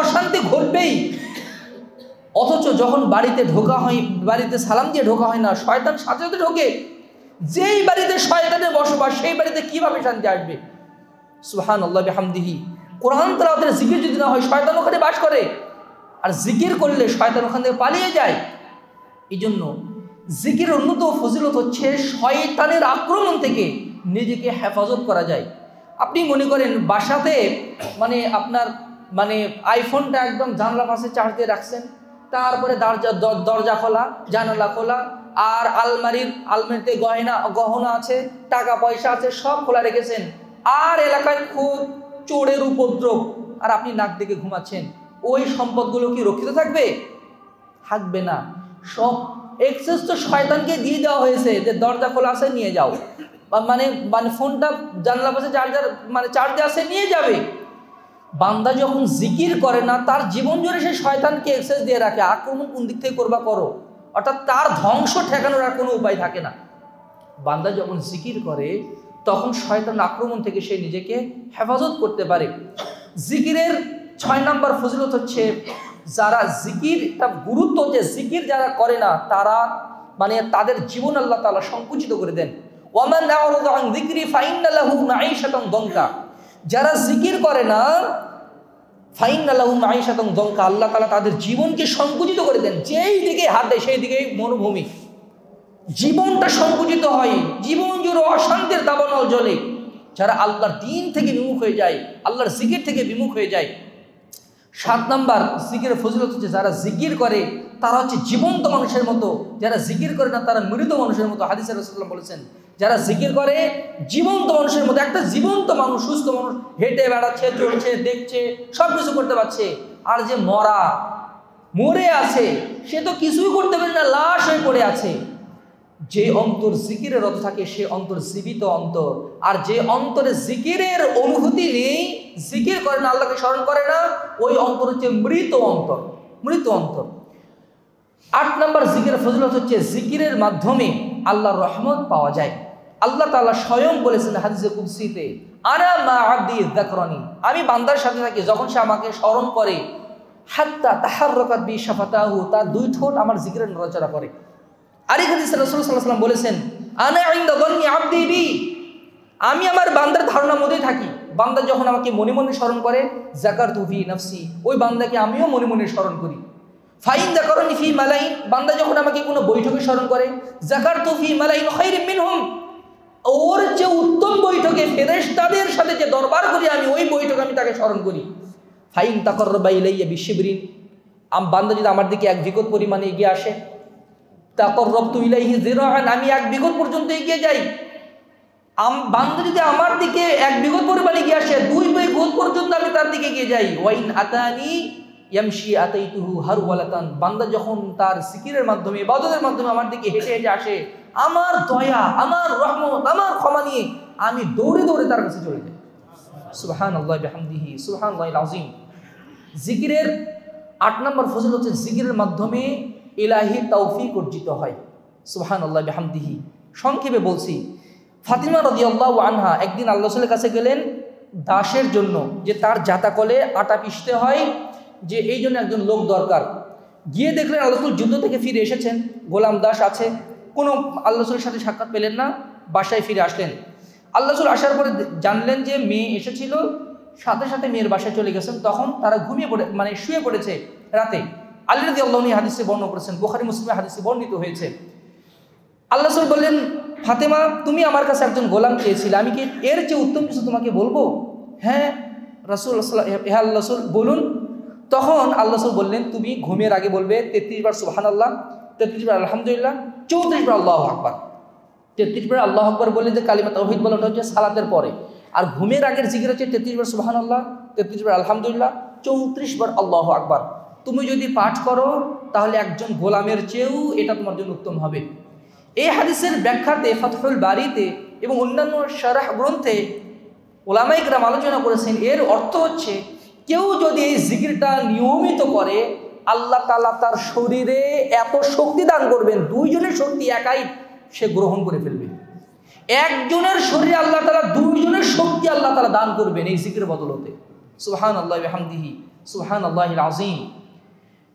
অশান্তি ঘটবেই। অথচ যখন বাড়িতে ঢোকা হয়, বাড়িতে সালাম দিয়ে ঢোকা হয় না, শয়তান সাথে সাথে ঢোকে। যেই বাড়িতে শয়তানের বসবাস, সেই বাড়িতে কিভাবে শান্তি আসবে? সুবহানাল্লাহি বিহামদিহি। কোরআন তেলাওয়াতের জিকির যদি না হয়, শয়তান ওখানে বাস করে, আর জিকির করলে শয়তান ওখান থেকে পালিয়ে যায়। এই জন্য জিকির অন্যতম ফজিলত হচ্ছে শয়তানের আক্রমণ থেকে নিজেকে হেফাজত করা যায়। আপনি মনে করেন বাসাতে মানে আপনার মানে আইফোনটা একদম জানলা পাশে চার্জ দিয়ে রাখছেন, তারপরে দরজা খোলা, জানালা খোলা, আর আলমারিতে গহনা আছে, টাকা পয়সা আছে, সব খোলা রেখেছেন, আর এলাকায় খুব চোরের উপদ্রব, আর আপনি নাক ডেকে ঘুমাচ্ছেন। ওই সম্পদগুলো কি রক্ষিত থাকবে? থাকবে না। সব এক্সেস তো শয়তানকে দিয়ে দেওয়া হয়েছে যে দরজা খোলা আছে, নিয়ে যাও, মানে ফোনটা জানলা পাশে চার্জে আছে, নিয়ে যাবে। বান্দা যখন জিকির করে না, তার জীবন জুড়ে সে শয়তানকে এক্সেস দিয়ে রাখে, আক্রমণ কোন দিক থেকে করবা করো, অর্থাৎ তার ধ্বংস ঠেকানোর আর কোনো উপায় থাকে না। বান্দা যখন জিকির করে, তখন শয়তান আক্রমণ থেকে সে নিজেকে হেফাজত করতে পারে। জিকিরের 6 নম্বর ফজিলত হচ্ছে, যারা জিকির, তার গুরুত্ব হচ্ছে জিকির যারা করে না, তারা মানে তাদের জীবন আল্লাহ তাআলা সংকুচিত করে দেন। ওয়ামান আ'রাদা আন যিকরি ফাইন্না লাহু মাঈশাতান দনকা, যারা জিকির করে না, ফাইন্না লাহু মাঈশাতান দনকা, আল্লাহ তাআলা তাদের জীবনকে সংকুচিত করে দেন। যেই দিকে হাত দেয় সেই দিকেই মরুভূমি, জীবনটা সংকুচিত হয়, জীবন জুড়ে অশান্তির দাবানল জ্বলে। যারা আল্লাহর দ্বীন থেকে বিমুখ হয়ে যায়, আল্লাহর জিকির থেকে বিমুখ হয়ে যায়, 7 নাম্বার জিকিরের ফজিলত হচ্ছে যারা জিকির করে তারা হচ্ছে জীবন্ত মানুষের মতো, যারা জিকির করে না তারা মৃত মানুষের মতো। হাদিসে রাসূলুল্লাহ বলেছেন যারা জিকির করে জীবন্ত মানুষের মতো। একটা জীবন্ত মানুষ, সুস্থ মানুষ হেঁটে বেড়াচ্ছে, চলছে, দেখছে, সব কিছু করতে পারছে। আর যে মরে আছে সে তো কিছুই করতে পারে না, লাশ হয়ে পড়ে আছে। যে অন্তর জিকিরের রত থাকে সে অন্তর জীবিত অন্তর। আর যে অন্তরে জিকিরের অনুভূতি নেই, জিকির করে না, আল্লাহকে স্মরণ করে না, ওই অন্তর হচ্ছে মৃত অন্তর, মৃত অন্তর। 8 নম্বর জিকিরের ফজিলত হচ্ছে জিকিরের মাধ্যমে আল্লাহর রহমত পাওয়া যায়। আল্লাহ তাআলা স্বয়ং বলেছেন হাদিসে কুদসিতে, আনা মা আবদি যাকরানি, আমি বান্দার সাথে থাকি যখন সে আমাকে স্মরণ করে, হাত্তা তাহাররাকাত বি শাফাতাহু, তার 2 ঠোঁট আমার জিকিরের নড়াচড়া করে। আরেক হাদিসে রাসূল সাল্লাল্লাহু আলাইহি ওয়াসাল্লাম বলেছেন, আনা ইনদা যান্নি আবদি বি, আমি আমার বান্দার ধারণার মধ্যেই থাকি। বান্দা যখন আমাকে মনে মনে স্মরণ করে, যাকারতু ফি নাফসি, ওই বান্দাকে আমিও মনে মনে স্মরণ করি। ফাইন যাকারনি ফি মালাইন, বান্দা যখন আমাকে কোনো বৈঠকে স্মরণ করে, যাকারতু ফি মালাইন খায়রিম মিনহুম, ওর যে উত্তম বৈঠকে ফেরেশতাদের সাথে যে দরবার করি আমি, ওই বৈঠকে আমি তাকে স্মরণ করি। ফাইন তাকাররাবা ইলাইয়া বিশিবরিন, বান্দা যদি আমার দিকে 1 বিঘত পরিমাণে এগিয়ে আসে, তাকাররাবতু ইলাইহি যিরাআন, আমি 1 বিঘত পর্যন্ত এগিয়ে যাই। বান্দা যদি আমার দিকে 1 বিঘত পরিমাণে এগিয়ে আসে, 2 বিঘত পর্যন্ত আমি তার দিকে এগিয়ে যাই। ওয়াইন আতানি ইয়ামশি আতাইতুহু হারওয়ালাতান, বান্দা যখন তার জিকিরের মাধ্যমে, ইবাদতের মাধ্যমে আমার দিকে হেঁটে হেঁটে আসে, আমার দয়া, আমার রহমত, আমার ক্ষমা নিয়ে আমি দৌড়ে দৌড়ে তার কাছে চলে যাই। সুবহানাল্লাহি বিহামদিহি সুবহানাল্লাহিল আযীম। জিকিরের 8 নম্বর ফজিলত হচ্ছে জিকিরের মাধ্যমে ইলাহি তৌফিক অর্জিত হয়। সুবহানাল্লাহি বিহামদিহি। সংক্ষেপে বলছি, ফাতিমা রাদিয়াল্লাহু আনহা একদিন আল্লাহ রাসূলের কাছে গেলেন দাসের জন্য, যে তার জাতাকলে আটা পিষতে হয়, যে এই জন্য একজন লোক দরকার। গিয়ে দেখলেন আল্লাহ রাসূল যুদ্ধ থেকে ফিরে এসেছেন, গোলাম দাস আছে, কোনো আল্লাহ রাসূলের সাথে সাক্ষাৎ পেলেন না, বাসায় ফিরে আসলেন। আল্লাহ রাসূল আসার পরে জানলেন যে মেয়ে এসেছিল, সাথে সাথে মেয়ের বাসায় চলে গেছেন। তখন তারা শুয়ে পড়েছে রাতে। আলী রাদিয়াল্লাহু আনহু হাদিসে বর্ণনা করেছেন, বুখারী মুসলিমে হাদিসে বর্ণিত হয়েছে। আল্লাহ রাসূল বললেন, ফাতেমা তুমি আমার কাছে একজন গোলাম চেয়েছিলে, আমি কি এর চেয়ে উত্তম কিছু তোমাকে বলবো? হ্যাঁ রাসূল, হ্যাঁ আল্লাহ রাসূল বলুন। তখন আল্লাহ রাসূল বললেন, তুমি ঘুমের আগে বলবে 33 বার সুবহানাল্লাহ, 33 বার আলহামদুলিল্লাহ, 34 বার আল্লাহু আকবার। 33 বার আল্লাহু আকবার বলে যে কালিমা তাওহীদ বলা, ওটা হচ্ছে সালাতের পরে। আর ঘুমের আগের জিকির হচ্ছে 33 বার সুবহানাল্লাহ, 33 বার আলহামদুলিল্লাহ, 34 বার আল্লাহু আকবার। তুমি যদি পাঠ করো তাহলে একজন গোলামের চেয়েও এটা তোমার জন্য উত্তম হবে। এই হাদিসের ব্যাখ্যাতে ফাতহুল বারীতে এবং অন্যান্য শারহ গ্রন্থে উলামায়ে কেরাম আলোচনা করেছেন, এর অর্থ হচ্ছে কেউ যদি এই জিকিরটা নিয়মিত করে, আল্লাহ তাআলা তার শরীরে এত শক্তি দান করবেন, 2 জনের শক্তি একাই সে গ্রহণ করে ফেলবে। একজনের শরীরে আল্লাহ তাআলা 2 জনের শক্তি আল্লাহ তাআলা দান করবেন এই জিকিরের বদলতে। সুবহানাল্লাহি ওয়া বিহামদিহি সুবহানাল্লাহিল আযীম।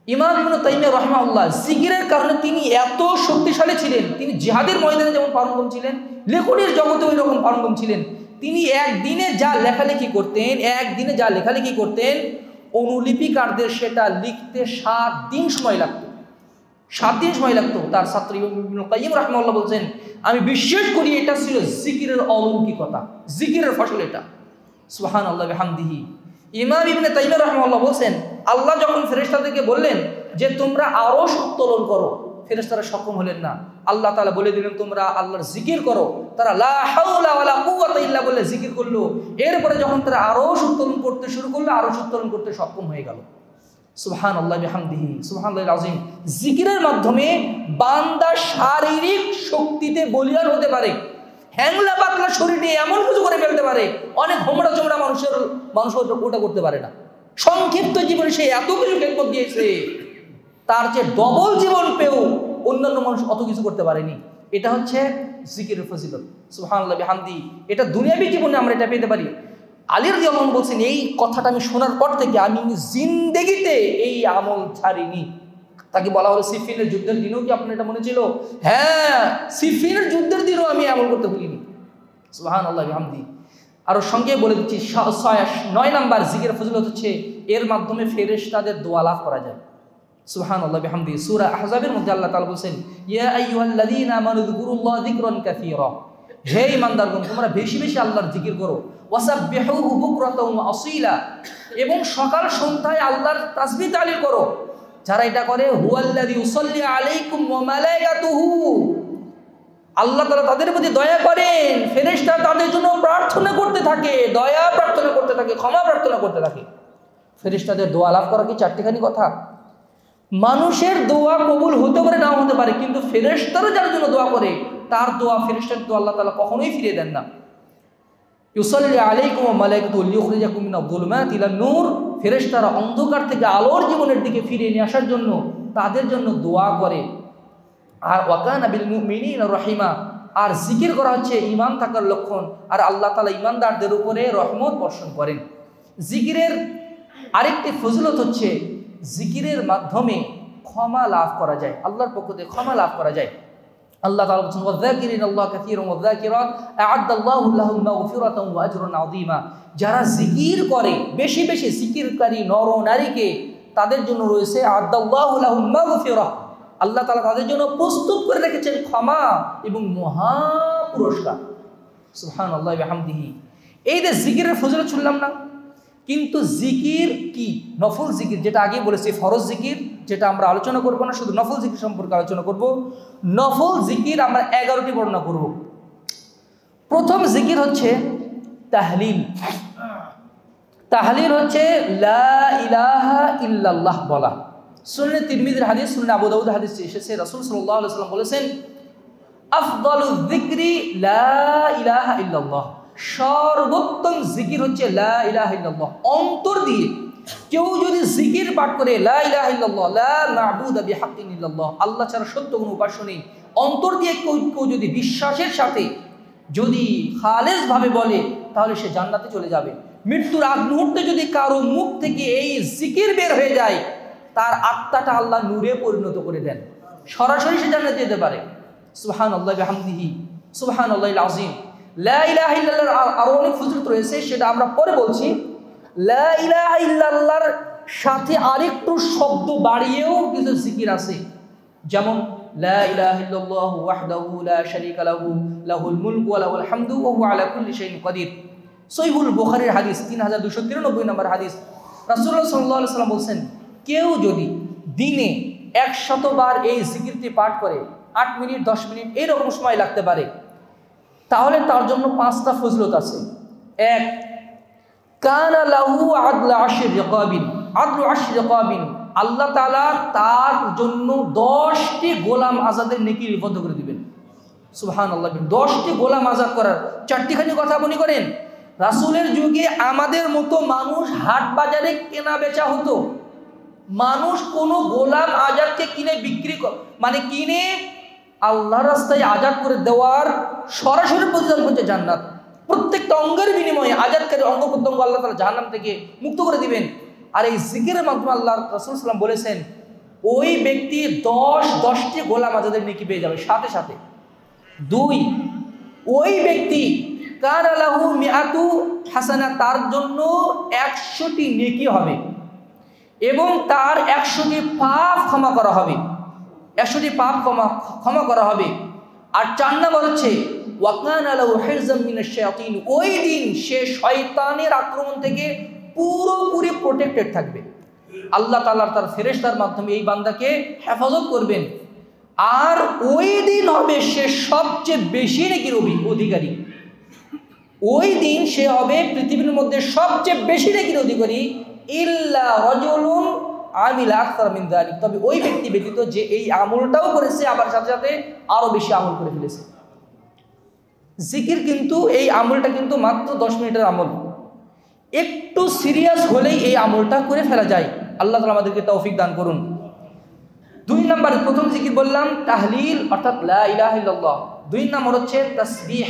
ইমাম ইবনে তাইমিয়া রাহিমাহুল্লাহ জিকিরের কারণে তিনি এত শক্তিশালী ছিলেন, তিনি জিহাদের ময়দানে যেমন পারঙ্গম ছিলেন, লেখনের জগতে ওই রকম পারঙ্গম ছিলেন। তিনি একদিনে যা লেখালেখি করতেন, অনুলিপিকারদের সেটা লিখতে 7 দিন সময় লাগতো। 7 দিন সময় লাগতো। তার ছাত্র ইবনে কাইয়িম রাহিমাহুল্লাহ বলছেন, আমি বিশ্বাস করি এটা ছিল জিকিরের অলৌকিকতা, জিকিরের ফসল এটা। সুবহানাল্লাহি বিহামদিহি। ইমাম ইবনে তাইমিয়া রাহিমাহুল্লাহ বলছেন, আল্লাহ যখন ফেরেশতাদেরকে বললেন যে তোমরা আরশ উত্তোলন করো, ফেরেশতারা সক্ষম হলেন না। আল্লাহ তাআলা বলে দিলেন তোমরা আল্লাহর জিকির করো। তারা লা হাওলা ওয়ালা কুওয়াতা ইল্লা বলে জিকির করলো। এরপরে যখন তারা আরশ উত্তোলন করতে শুরু করলো, আরশ উত্তোলন করতে সক্ষম হয়ে গেল। সুবহানাল্লাহি বিহামদিহি সুবহানাল্লাহিল আযীম। জিকিরের মাধ্যমে বান্দা শারীরিক শক্তিতে বলিয়ান হতে পারে, হ্যাংলা পাতলা শরীর নিয়ে এমন কিছু করে ফেলতে পারে, অনেক হোমড়া চোমড়া মানুষ ওটা করতে পারে না। সংক্ষিপ্ত জীবনে সে এত কিছু খেদমত দিয়েছে, তার যে ডবল জীবন পেও অন্যান্য মানুষ অত কিছু করতে পারেনি। এটা হচ্ছে জিকিরের ফজিলত। সুবহানাল্লাহি বিহামদিহি। এটা দুনিয়াবী জীবনে আমরা এটা পেতে পারি। আলী রাদিয়াল্লাহু আনহু বলছেন, এই কথাটা আমি শোনার পর থেকে আমি জিন্দেগিতে এই আমল ছাড়িনি। তাকে বলা হলো সিফিনের যুদ্ধের দিনেও কি আপনার এটা মনে ছিল? হ্যাঁ, সিফিনের যুদ্ধের দিনেও আমি আমল করতে ভুলিনি। সুবহানাল্লাহি বিহামদিহি। আর সঙ্গে বলে দিচ্ছি 9 নাম্বার জিকির ফজিলত হচ্ছে এর মাধ্যমে ফেরেশতাদের দোয়া লাভ করা যায়। সুবহানাল্লাহি বিহামদিহি। সূরা আহজাবের মধ্যে আল্লাহ তাআলা বলেন, ইয়া আইয়ুহাল্লাযীনা আমানু যিকুরুল্লাহ যিকরান কাসীরা, হে ঈমানদারগণ তোমরা বেশি বেশি আল্লাহর জিকির করো। ওয়াসাব্বিহুহু বুকরাতাও ওয়া আসীলা, এবং সকাল সন্ধ্যায় আল্লাহর তাসবিহ তাহলিল করো। যারা এটা করে, হুয়াল্লাযী ইউসাল্লি আলাইকুম ওয়া মালাইকাতুহু, আল্লাহ তাআলা তাদের প্রতি দয়া করেন, ফেরেশতারা তাদের জন্য প্রার্থনা করতে থাকে, দয়া প্রার্থনা করতে থাকে, ক্ষমা প্রার্থনা করতে থাকে। ফেরেশতাদের দোয়া লাভ করা কি চারটিখানি কথা? মানুষের দোয়া কবুল হতে পারে, নাও হতে পারে, কিন্তু ফেরেশতারা যার জন্য দোয়া করে তার দোয়া, ফেরেশতার দোয়া আল্লাহ তাআলা কখনোই ফিরিয়ে দেন না। ইউসাল্লি আলাইকুম ওয়া মালাইকাতুহু লিইখরিজাকুম মিনাজ যুলুমাতি ইলান নূর, ফেরেশতারা অন্ধকার থেকে আলোর জীবনের দিকে ফিরিয়ে নিয়ে আসার জন্য তাদের জন্য দোয়া করে। আর ওয়া কানা বিল মুমিনিনা রহিমা, আর জিকির করা হচ্ছে ঈমান থাকার লক্ষণ, আর আল্লাহ তাআলা ঈমানদারদের উপরে রহমত বর্ষণ করেন। জিকিরের আরেকটি ফজিলত হচ্ছে জিকিরের মাধ্যমে ক্ষমা লাভ করা যায়, আল্লাহর পক্ষ থেকে ক্ষমা লাভ করা যায়। আল্লাহ তাআলা বলেছেন, ওয়াযাকিরিনাল্লাহ কাসীরান ওয়াযাকিরাত আ'আদ্দাল্লাহু লাহুম মাগফিরাতান ওয়া আজরান আযীমা, যারা জিকির করে, বেশি বেশি জিকিরকারী নর নারীকে, তাদের জন্য রয়েছে আ'আদ্দাল্লাহু লাহুম মাগফিরাহ, আল্লাহ তাআলা তাদের জন্য প্রস্তুত করে রেখেছেন ক্ষমা এবং মহা পুরস্কার। সুবহানাল্লাহি ওয়া বিহামদিহি। এই যে জিকিরের ফজিলত শুনলাম না, কিন্তু জিকির কি? নফল জিকির, যেটা আগে বলেছি ফরজ জিকির, যেটা আমরা আলোচনা করব না, শুধু নফল জিকির সম্পর্কে আলোচনা করব। নফল জিকির আমরা 11টি বর্ণনা করব। প্রথম জিকির হচ্ছে তাহলিল। তাহলিল হচ্ছে লা ইলাহা ইল্লাল্লাহ বলা। সুনানে তিরমিজির হাদিস, সুনানে আবু দাউদ হাদিস এসেছে, রাসূল সাল্লাল্লাহু আলাইহি ওয়াসাল্লাম বলেছেন, আফদালুয যিকরি লা ইলাহা ইল্লাল্লাহ, সর্বোত্তম জিকির হচ্ছে লা ইলাহা ইল্লাল্লাহ। অন্তর দিয়ে কেউ যদি জিকির পাঠ করে, লা ইলাহা ইল্লাল্লাহ লা মা'বুদা বিহাক্কিন ইল্লাল্লাহ, আল্লাহ ছাড়া সত্য কোনো উপাস্য নেই, অন্তর দিয়ে কেউ যদি বিশ্বাসের সাথে যদি খালেস ভাবে বলে, তাহলে সে জান্নাতে চলে যাবে। মৃত্যুর আগ মুহূর্তে যদি কারো মুখ থেকে এই জিকির বের হয়ে যায়, তার আত্মাটা আল্লাহ নূরে পরিণত করে দেন, সরাসরি সে জান্নাতে যেতে পারে। সুবহানাল্লাহি ওয়া বিহামদিহি, সুবহানাল্লাহিল আযীম। লা ইলাহা ইল্লাল্লাহর আরো অনেক ফজিলত রয়েছে, সেটা আমরা পরে বলছি। লা ইলাহা ইল্লাল্লাহর সাথে আরেকটু শব্দ বাড়িয়েও কিছু জিকির আছে, যেমন লা ইলাহা ইল্লাল্লাহু ওয়াহদাহু লা শারীকা লাহু লাহুল মুলকু ওয়া লাহুল হামদু ওয়া হুয়া আলা কুল্লি শাইইন কাদির। সহিহুল বুখারীর হাদিস 3293 নম্বর হাদিস। রাসূলুল্লাহ সাল্লাল্লাহু আলাইহি ওয়াসাল্লাম বলেছেন, কেউ যদি দিনে 100 বার এই জিকিরটি পাঠ করে, 8 মিনিট 10 মিনিট এইরকম সময় লাগতে পারে, তাহলে তার জন্য 5টা ফজিলত আছে। 1, কানা লাহু আদলু আশরি রিকাবিন, আদলু আশরি রিকাবিন, আল্লাহ তাআলা তার জন্য 10টি গোলাম আজাদের নেকি লিপিবদ্ধ করে দিবেন। সুবহানাল্লাহ। 10টি গোলাম আজাদ করার 4টিখানি কথা মনে করেন, রাসূলের যুগে আমাদের মতো মানুষ হাট বাজারে কেনা বেচা হতো, মানুষ কোনো গোলাম আজাদকে কিনে বিক্রি কিনে আল্লাহর রাস্তায় আজাদ করে দেওয়ার সরাসরি প্রতিদান করছে জান্নাত। প্রত্যেকটা অঙ্গের বিনিময়ে আজাদকারী অঙ্গ প্রত্যঙ্গ আল্লাহ তাআলা জাহান্নাম থেকে মুক্ত করে দিবেন। আর এই জিকিরের মাধ্যমে আল্লাহ রাসূল সাল্লাল্লাহু আলাইহি ওয়াসাল্লাম বলেছেন, ওই ব্যক্তি 10টি গোলাম আজাদের নেকি পেয়ে যাবে সাথে সাথে। 2, ওই ব্যক্তি কানা লাহু মিআতু হাসানা, তার জন্য 100টি নেকি হবে এবং তার 100টি পাপ ক্ষমা করা হবে, 100টি পাপ ক্ষমা করা হবে। আর 4 নম্বর হচ্ছে ওয়া কানা লাহু হিরজাম মিনাশ শায়াতিন, ওই দিন সে শয়তানের আক্রমণ থেকে পুরোপুরি প্রোটেক্টেড থাকবে। আল্লাহ তাআলা তার ফেরেশতার মাধ্যমে এই বান্দাকে হেফাজত করবেন, আর ওই দিন হবে সে সবচেয়ে বেশি নেকির অধিকারী। ওই দিন সে হবে পৃথিবীর মধ্যে সবচেয়ে বেশি নেকির অধিকারী, ইল্লা রাজুলুন আমিলা আকসার মিন যালিক, তবে ওই ব্যক্তি ব্যতীত যে এই আমলটাও করেছে, আবার সাথে সাথে আরো বেশি আমল করে ফেলেছে। জিকির কিন্তু এই আমলটা কিন্তু মাত্র 10 মিনিটের আমল, একটু সিরিয়াস হলেই এই আমলটা করে ফেলা যায়। আল্লাহ তাআলা আমাদেরকে তৌফিক দান করুন। 2 নম্বর, প্রথম জিকির বললাম তাহলিল অর্থাৎ লা ইলাহা ইল্লাল্লাহ। 2 নম্বর হচ্ছে তাসবিহ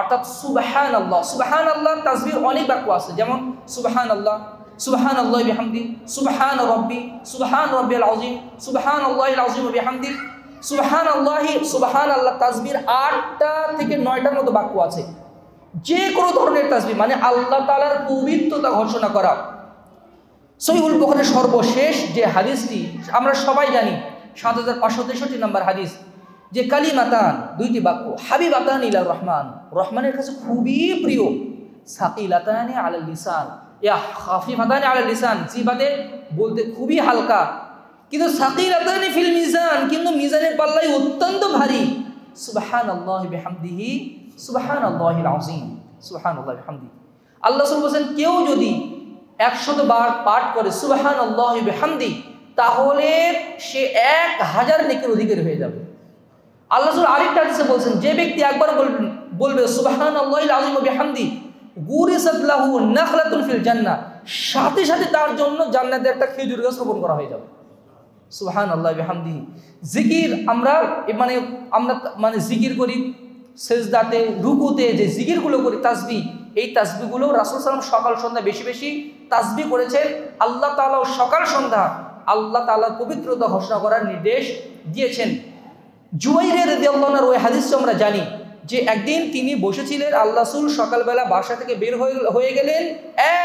অর্থাৎ সুবহানাল্লাহ। সুবহানাল্লাহ তাসবিহ অনেক বাক্য আছে, যেমন সুবহানাল্লাহ, সুবহানাল্লাহি বিহামদি, সুবহান রাব্বি, সুবহান রাব্বিল আযীম, সুবহানাল্লাহিল আযীম ওয়া বিহামদি। সুবহানাল্লাহি, সুবহানাল্লাহ তাসবিহ 8টা থেকে 9টার মতো বাক্য আছে। যে কোনো ধরনের তাসবিহ মানে আল্লাহ তাআলার পবিত্রতা ঘোষণা করা। সহিহুল বুখারীর সর্বশেষ যে হাদিসটি আমরা সবাই জানি, 7563 নম্বর হাদিস, যে কালিমাতান, 2টি বাক্য, হাবিবাতান ইলা রহমান, রহমানের কাছে খুবই প্রিয়, সাকিলাতানি আলাল লিসান, ইয়া খাফিফাতানি আলাল লিসান, জিহ্বাতে বলতে খুবই হালকা, কিন্তু সাকিলাতানি ফিল মিজান, কিন্তু মিজানের পাল্লায় অত্যন্ত ভারী। সুবহানাল্লাহি বিহামদিহি সুবহানাল্লাহিল আযীম, সুবহানাল্লাহি বিহামদিহি। আল্লাহ রাসূল বলেন কেউ যদি 100 বার পাঠ করে সুবহানাল্লাহি বিহামদি, তাহলে সে 1000 নেকির অধিকারী হয়ে যাবে। আল্লাহ রাসূল আরেকটা হাদিসে বলেন যে ব্যক্তি একবার বলবে সুবহানাল্লাহিল আযীম ওয়া বিহামদি গুরিসাত লাহু নাখলাতুন ফিল জান্নাহ, সাথে সাথে তার জন্য জান্নাতে একটা খেজুর গাছ রোপণ করা হয়ে যাবে। সুবহানাল্লাহি বিহামদিহি। জিকির আমরা মানে জিকির করি সেজদাতে, রুকুতে, যে জিকিরগুলো করি তাসবিহ, এই তাসবিহগুলো রাসূল সাল্লাল্লাহু আলাইহি ওয়াসাল্লাম সকাল সন্ধ্যা বেশি বেশি তাসবিহ করেছেন। আল্লাহ তাআলা সকাল সন্ধ্যা আল্লাহ তাআলার পবিত্রতা ঘোষণা করার নির্দেশ দিয়েছেন। জুবাইর রাদিয়াল্লাহু আনহু ওই হাদিসটা আমরা জানি যে একদিন তিনি বসেছিলেন, আল্লাহ রাসূল সকালবেলা বাসা থেকে বের হয়ে গেলেন,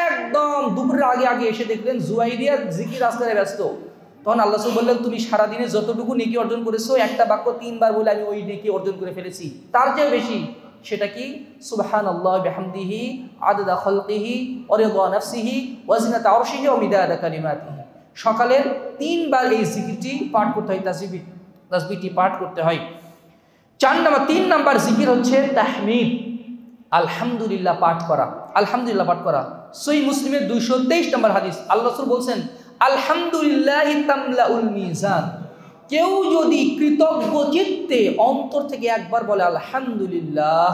একদম দুপুরের আগে আগে এসে দেখলেন জুবাইরিয়া জিকির আজকারে ব্যস্ত। তখন আল্লাহ রাসূল বললেন, তুমি সারাদিনে যতটুকু নেকি অর্জন করেছো, একটা বাক্য 3 বার বলে আমি ওই নেকি অর্জন করে ফেলেছি, তার চেয়ে বেশি। সেটা কি? সুবহানাল্লাহি বিহামদিহি আদাদা খালকিহি ওয়া রিদা নাফসিহি ওয়া জিনাতা আরশিহি ওয়া মিদাদা কালিমাতিহি। সকালের 3 বার এই জিকিরটি পাঠ করতে হয়, তাসবিহটি পাঠ করতে হয়। 3 নাম্বার জিকির হচ্ছে তাহমিদ, আলহামদুলিল্লাহ পাঠ করা। আলহামদুলিল্লাহ পাঠ করা সহিহ মুসলিমের 223 নম্বর হাদিস, আল্লাহ রাসূল বলেন আলহামদুলিল্লাহি তামলাউল মিজান। কেউ যদি কৃতজ্ঞ চিত্তে অন্তর থেকে একবার বলে আলহামদুলিল্লাহ,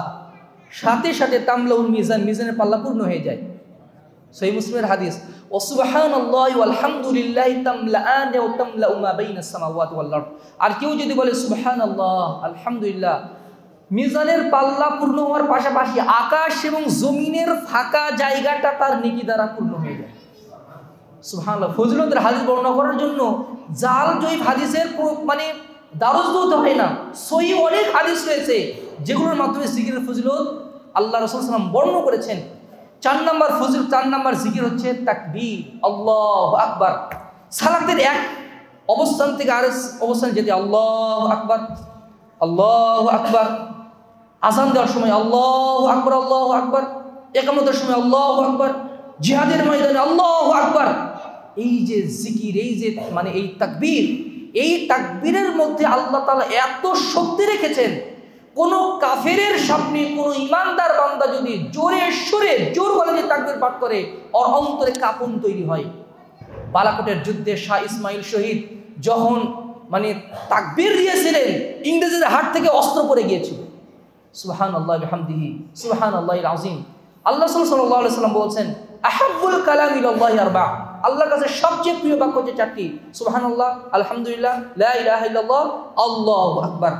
সাথে সাথে তামলাউল মিজান, মিজানের পাল্লা পূর্ণ হয়ে যায়। সহিহ মুসলিমের হাদিস, ওয়া সুবহানাল্লাহি ওয়াল হামদুলিল্লাহি তামলাআন ওয়া তামলাউ মা বাইনাস সামাওয়াতি ওয়াল আরদ। আর কেউ যদি বলে সুবহানাল্লাহ আলহামদুলিল্লাহ, মিজানের পাল্লা পূর্ণ হওয়ার পাশাপাশি আকাশ এবং জমিনের ফাঁকা জায়গাটা তার নেকি দ্বারা পূর্ণ হয়ে যায়। সুবহানাল্লাহ। ফজিলতের হাদিস বর্ণনা করার জন্য জাল জয়ীফ হাদিসের মানে দ্বারস্থ হতে হয় না, সহিহ অনেক হাদিস রয়েছে যেগুলোর মাধ্যমে জিকিরের ফজিলত আল্লাহ রাসূল সাল্লাল্লাহু আলাইহি ওয়াসাল্লাম বর্ণনা করেছেন। 4 নাম্বার জিকির হচ্ছে তাকবীর, আল্লাহু আকবার। সালাতের এক অবস্থান থেকে আরেক অবস্থানে যেতে আল্লাহু আকবার, আল্লাহু আকবার। আযান দেওয়ার সময় আল্লাহু আকবার, আল্লাহু আকবার। ইকামতের সময় আল্লাহু আকবার। জিহাদের ময়দানে আল্লাহু আকবার। এই যে জিকির, এই যে মানে এই তাকবীর, এই তাকবীরের মধ্যে আল্লাহ তাআলা এত শক্তি রেখেছেন, কোন কাফেরের সামনে কোন ইমানদার বান্দা যদি জোরে সুরে জোর গলায় তাকবীর পাঠ করে, ওর অন্তরে কাঁপন তৈরি হয়। বালাকোটের যুদ্ধে শাহ ইসমাইল শহীদ যখন মানে তাকবীর দিয়েছিলেন, ইংরেজদের হাত থেকে অস্ত্র পড়ে গিয়েছিল। সুবহানাল্লাহি বিহামদিহি সুবহানাল্লাহিল আযীম। আল্লাহ সাল্লাল্লাহু আলাইহি ওয়াসাল্লাম বলেছেন আহাব্বুল কালামি ইলাল্লাহি আরবা, আল্লাহর কাছে সবচেয়ে প্রিয় বাক্য হচ্ছে 4টি, সুবহানাল্লাহ, আলহামদুলিল্লাহ, লা ইলাহা ইল্লাল্লাহ, আল্লাহু আকবার।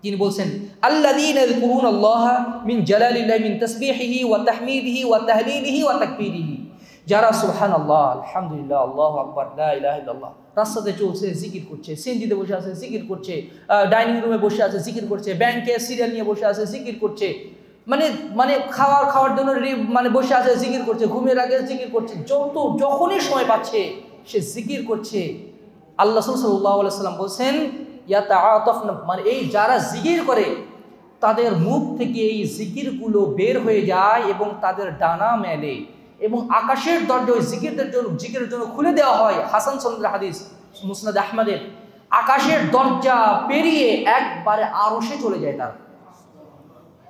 তিনি বলছেন আল্লাযীনা ইয়াযকুরুনাল্লাহা মিন জালালিল্লাহি মিন তাসবিহিহি ওয়া তাহমিদিহি ওয়া তাহলিলিহি ওয়া তাকবীরিহি। যারা সুবহানাল্লাহ, আলহামদুলিল্লাহ, আল্লাহু আকবার, লা ইলাহা ইল্লাল্লাহ রাস্তাতে চলছে জিকির করছে, সিনজিতে বসে আছে জিকির করছে, ডাইনিং রুমে বসে আছে জিকির করছে, ব্যাংকে সিরিয়াল নিয়ে বসে আছে জিকির করছে, মানে খাওয়ার জন্য মানে বসে আছে জিকির করছে, ঘুমের আগে জিকির করছে, যখনই সময় পাচ্ছে সে জিকির করছে। আল্লাহ সাল্লাল্লাহু আলাইহি ওয়াসাল্লাম বলেন ইয়াতাআতাফনা, মানে এই যারা জিকির করে তাদের মুখ থেকে এই জিকিরগুলো বের হয়ে যায় এবং তাদের ডানা মেলে এবং আকাশের দরজা ওই জিকিরের জন্য খুলে দেওয়া হয়। হাসান সনদের হাদিস, মুসনাদ আহমদের। আকাশের দরজা পেরিয়ে একবারে আরশে চলে যায় তারা।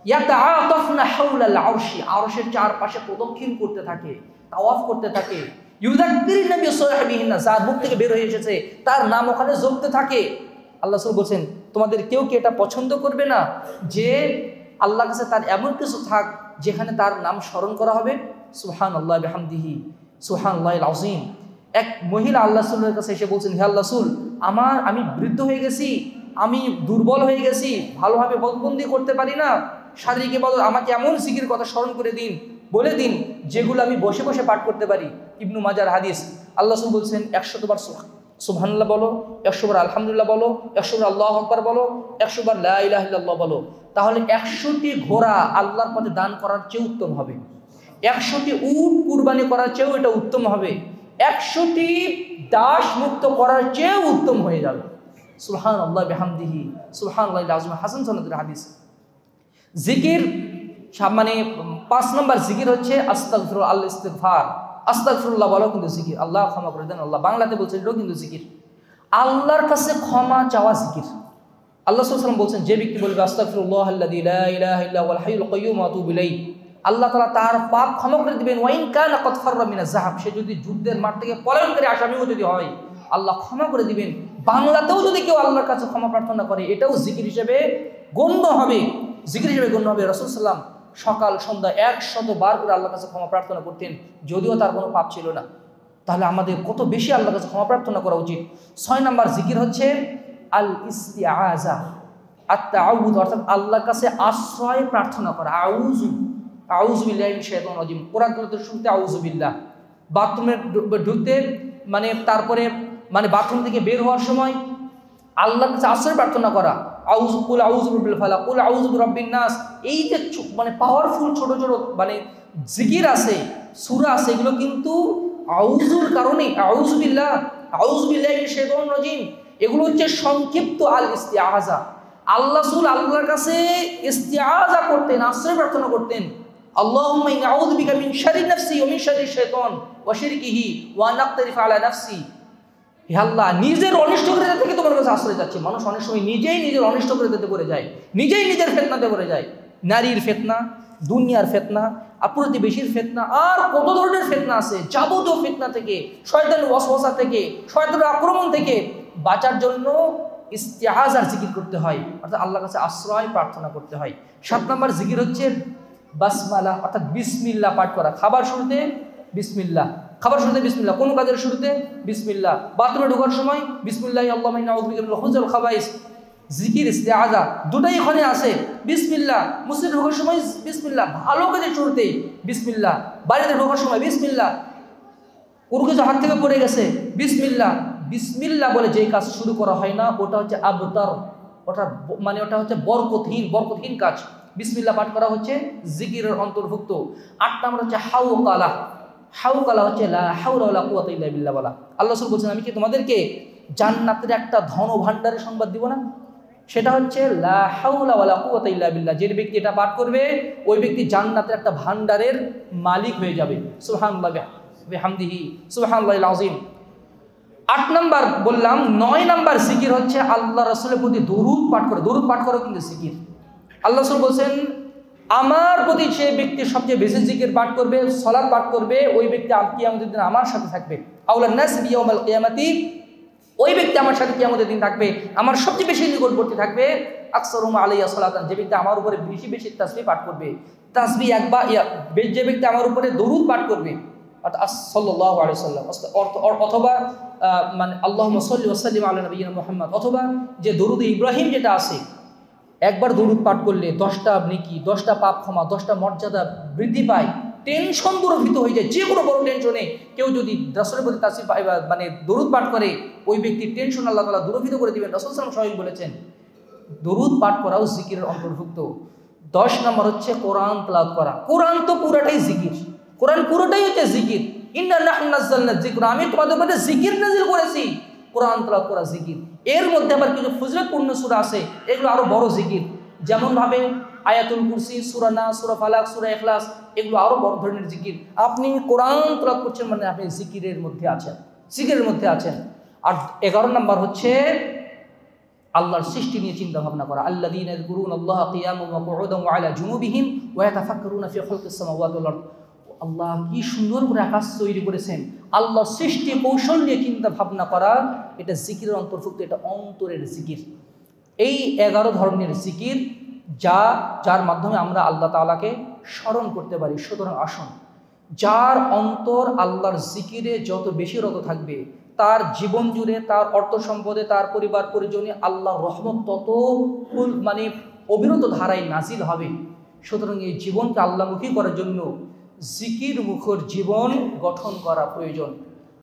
ইয়াতাআতাফনা হাওলাল আরশি, আরশের চারপাশে প্রদক্ষিণ করতে থাকে, তাওয়াফ করতে থাকে। ইউযাক্কিরুনা বিসাহিবিহিন্না, যার মুখ থেকে বের হয়ে এসেছে তার নাম ওখানে জপতে থাকে। আল্লাহ রাসূল বলেন তোমাদের কেউ কি এটা পছন্দ করবে না যে আল্লাহর কাছে তার এমন কিছু থাক যেখানে তার নাম স্মরণ করা হবে? সুবহানাল্লাহি বিহামদিহি সুবহানাল্লাহিল আযীম। এক মহিলা আল্লাহ রাসূলের কাছে এসে বলছেন, হে আল্লাহ রাসূল, আমি বৃদ্ধ হয়ে গেছি, আমি দুর্বল হয়ে গেছি, ভালোভাবে বদবন্দি করতে পারি না, শারীরিক ইবাদত, আমাকে এমন জিকির কথা স্মরণ করে দিন, বলে দিন যেগুলো আমি বসে বসে পাঠ করতে পারি। ইবনু মাজার হাদিস। আল্লাহ রাসূল বলছেন 100 বার সুবহানাল্লাহ বলো, 100 বার আলহামদুলিল্লাহ বলো, 100 বার আল্লাহু আকবার বলো, 100 বার লা ইলাহা ইল্লাল্লাহ বলো। তাহলে 100টি ঘোড়া আল্লাহর পথে দান করার চেয়ে উত্তম হবে, 100টি উট কুরবানি করার চেয়েও এটা উত্তম হবে, 100টি দাস মুক্ত করার চেয়েও উত্তম হয়ে যাবে। সুবহানাল্লাহি বিহামদিহি সুবহানাল্লাহিল আযীম। হাসান সনদের হাদিস। জিকির মানে 5 নম্বর জিকির হচ্ছে আস্তাগফিরুল্লাহ, আল ইস্তিগফার। আস্তাগফিরুল্লাহ বলো কিন্তু জিকির, আল্লাহ ক্ষমা করে দেন আল্লাহ, বাংলাতে বলছেন এটাও কিন্তু জিকির। আল্লাহর কাছে ক্ষমা চাওয়া জিকির। আল্লাহ সাল্লাল্লাহু আলাইহি ওয়াসাল্লাম বলছেন, যে ব্যক্তি বলবে আস্তাগফিরুল্লাহ আল্লাযী লা ইলাহা ইল্লা হুয়াল হাইয়ুল কাইয়্যুম ওয়া আতুবু ইলাইহি, আল্লাহ তাআলা তার পাপ ক্ষমা করে দিবেন। ওয়া ইন কানা ক্বাদ ফাররা মিনাজ যাহাব, সে যদি যুদ্ধের মাঠ থেকে পলায়নকারী আসামিও যদি হয়, আল্লাহ ক্ষমা করে দিবেন। বাংলাতেও যদি কেউ আল্লাহর কাছে ক্ষমা প্রার্থনা করে, এটাও জিকির হিসেবে গণ্য হবে, জিকির হিসেবে গণ্য হবে। রাসূল সাল্লাল্লাহু আলাইহি ওয়াসাল্লাম সকাল সন্ধ্যা 100 বার করে আল্লাহর কাছে ক্ষমা প্রার্থনা করতেন, যদিও তার কোনো পাপ ছিল না। তাহলে আমাদের কত বেশি আল্লাহর কাছে ক্ষমা প্রার্থনা করা উচিত। 6 নম্বর জিকির হচ্ছে আল ইস্তিআযা, আত-তাআউযু, অর্থাৎ আল্লাহর কাছে আশ্রয় প্রার্থনা করা। আউযু বিল্লাহি মিনাশ শাইতানির রাজিম, কোরআন তেলাওয়াতের শুরুতে আউযু বিল্লাহ, বাথরুমে ঢুকতে মানে তারপরে মানে বাথরুম থেকে বের হওয়ার সময় আল্লাহর কাছে আশ্রয় প্রার্থনা করা। কুল আউযু বিরাব্বিল ফালাক, কুল আউযু বিরাব্বিন নাস। এই যে মানে পাওয়ারফুল ছোট ছোট মানে জিকির আছে, সূরা আছে, এগুলো কিন্তু আউযুর কারণে, আউযু বিল্লাহ, আউযু বিল্লাহি মিনাশ শাইতানির রাজিম, এগুলো হচ্ছে সংক্ষিপ্ত আল ইস্তিআযা। আল্লাহ রাসূল আল্লাহর কাছে ইস্তিআযা করতেন, আশ্রয় প্রার্থনা করতেন। আল্লাহুম্মা ইন্নী আউযু বিকা মিন শাররি নাফসি ওয়া মিন শাররি শাইতান ওয়া শিরকিহি ওয়া আন আক্তারিফা আলা নাফসি। হে আল্লাহ, নিজের অনিষ্টকারীদের থেকে তোমার কাছে আশ্রয় চাচ্ছি। মানুষ অনেক সময় নিজেই নিজের অনিষ্টকারীতে পড়ে যায়, নিজেই নিজের ফিতনাতে পড়ে যায়। নারীর ফিতনা, দুনিয়ার ফিতনা, প্রতিবেশীর ফিতনা, আর কত ধরনের ফিতনা আছে। যাবতীয় ফিতনা থেকে, শয়তানের ওয়াসওয়াসা থেকে, শয়তানের আক্রমণ থেকে বাঁচার জন্য ইস্তিআযার জিকির করতে হয়, অর্থাৎ আল্লাহর কাছে আশ্রয় প্রার্থনা করতে হয়। 7 নম্বর জিকির হচ্ছে বাসমালা, অর্থাৎ বিসমিল্লাহ পাঠ করা। খাবার শুরুতে বিসমিল্লাহ, খাবার শুরুতে বিসমিল্লাহ, কোন কাজের শুরুতে বিসমিল্লাহ, বাথরুমে ঢোকার সময় বিসমিল্লাহি আল্লাহুম্মা ইন্নী আউযু বিকা মিনাল খুবুসি ওয়াল খাবাইস। জিকির ইস্তিআযা দুটাই এখানে আছে। বিসমিল্লাহ, মসজিদে ঢোকার সময় বিসমিল্লাহ, ভালো কাজের শুরুতে বিসমিল্লাহ, বাড়িতে ঢোকার সময় বিসমিল্লাহ, কোনো কিছু হাত থেকে পড়ে গেছে বিসমিল্লাহ। বিসমিল্লাহ বলে যে কাজ শুরু করা হয় না, ওটা হচ্ছে আবতার, ওটা মানে ওটা হচ্ছে বরকতহীন কাজ। বিসমিল্লাহ পাঠ করা হচ্ছে জিকিরের অন্তর্ভুক্ত। 8 নম্বর হচ্ছে হাওকালা। হাওকালা হচ্ছে লা হাওলা ওয়ালা কুওয়াতা ইল্লা বিল্লাহ বলা। আল্লাহ রাসূল বলেছেন, আমি কি তোমাদেরকে জান্নাতের একটা ধন ভাণ্ডারের সংবাদ দিব না? সেটা হচ্ছে লা হাওলা ওয়ালা কুওয়াতা ইল্লা বিল্লাহ। যে ব্যক্তি এটা পাঠ করবে, ওই ব্যক্তি জান্নাতের একটা ভাণ্ডারের মালিক হয়ে যাবে। সুবহানাল্লাহ বিহামদিহি সুবহানাল্লাহিল আযীম। 8 নম্বর বললাম। 9 নম্বর জিকির হচ্ছে আল্লাহ রাসূলের প্রতি দরুদ পাঠ করে। দরুদ পাঠ করো কিন্তু জিকির। আল্লাহ রাসূল বলেছেন, আমার প্রতি যে ব্যক্তি সবচেয়ে বেশি জিকির পাঠ করবে, সালাত পাঠ করবে, ওই ব্যক্তি কিয়ামতের দিন আমার সাথে থাকবে। আউলান নাস বিয়াউমিল কিয়ামাতি, ওই ব্যক্তি আমার সাথে কিয়ামতের দিন থাকবে, আমার সবচেয়ে বেশি নিকটবর্তী থাকবে। আকসারুহুম আলাইয়া সালাতান, যে ব্যক্তি আমার উপরে বেশি বেশি তাসবিহ পাঠ করবে। তাসবিহ একবার, যে ব্যক্তি আমার উপরে দরুদ পাঠ করবে, অর্থাৎ সাল্লাল্লাহু আলাইহি ওয়াসাল্লাম, অথবা মানে আল্লাহুম্মা সাল্লি ওয়া সাল্লিম আলা নবিয়িনা মুহাম্মদ, অথবা যে দরুদ ইব্রাহিম যেটা আছে, একবার দরুদ পাঠ করলে 10টা নেকি, 10টা পাপ ক্ষমা, 10টা মর্যাদা বৃদ্ধি পায়। টেনশন দূরীভূত হয়ে যায়। যে কোনো বড় টেনশনে কেউ যদি রাসূলের প্রতি তাসবিহ মানে দরুদ পাঠ করে, ওই ব্যক্তির টেনশন আল্লাহ তাআলা দূরীভূত করে দিবেন। রাসূল সাল্লাল্লাহু আলাইহি ওয়াসাল্লাম স্বয়ং বলেছেন। দরুদ পাঠ করাও জিকিরের অন্তর্ভুক্ত। 10 নম্বর হচ্ছে কোরআন তেলাওয়াত করা। কোরআন তো পুরোটাই জিকির, কোরআন পুরোটাই হচ্ছে জিকির। ইন্না নাহনু নাযালনা যিকরা, আমি তোমাদের উপরে জিকির নাযিল করেছি। কোরআন তেলাওয়াত করা জিকির। এর মধ্যে আবার কিছু ফজিলতপূর্ণ সূরা আছে, এগুলো আরো বড় জিকির। যেমন ভাবে আয়াতুল কুরসি, সূরা নাস, সূরা ফালাক, সূরা ইখলাস, এগুলো আরো বড় ধরনের জিকির। আপনি কোরআন তেলাওয়াত করছেন মানে আপনি জিকিরের মধ্যে আছেন, জিকিরের মধ্যে আছেন। আর 11 নম্বর হচ্ছে আল্লাহর সৃষ্টি নিয়ে চিন্তা ভাবনা করা। আল্লাযীনা ইয়াযকুরুনাল্লাহা কিয়ামান ওয়া কুউদান ওয়া আলা জুনুবিহিম ওয়া ইয়াতাফাক্কারুনা ফি খালকিস সামাওয়াতি ওয়াল আরদ। আল্লাহ কি সুন্দর করে আকাশ তৈরি করেছেন। আল্লাহ সৃষ্টি কৌশল নিয়ে চিন্তা ভাবনা করা, এটা জিকিরের অন্তর্ভুক্ত, এটা অন্তরের জিকির। এই 11 ধরনের জিকির যার মাধ্যমে আমরা আল্লাহ তাআলাকে স্মরণ করতে পারি। সুতরাং আসুন, যার অন্তর আল্লাহর জিকিরে যত বেশি রত থাকবে, তার জীবন জুড়ে, তার অর্থ সম্পদে, তার পরিবার পরিজনে আল্লাহর রহমত তত মানে অবিরত ধারায় নাজিল হবে। সুতরাং এই জীবনকে আল্লাহমুখী করার জন্য জিকির মুখর জীবন গঠন করা প্রয়োজন।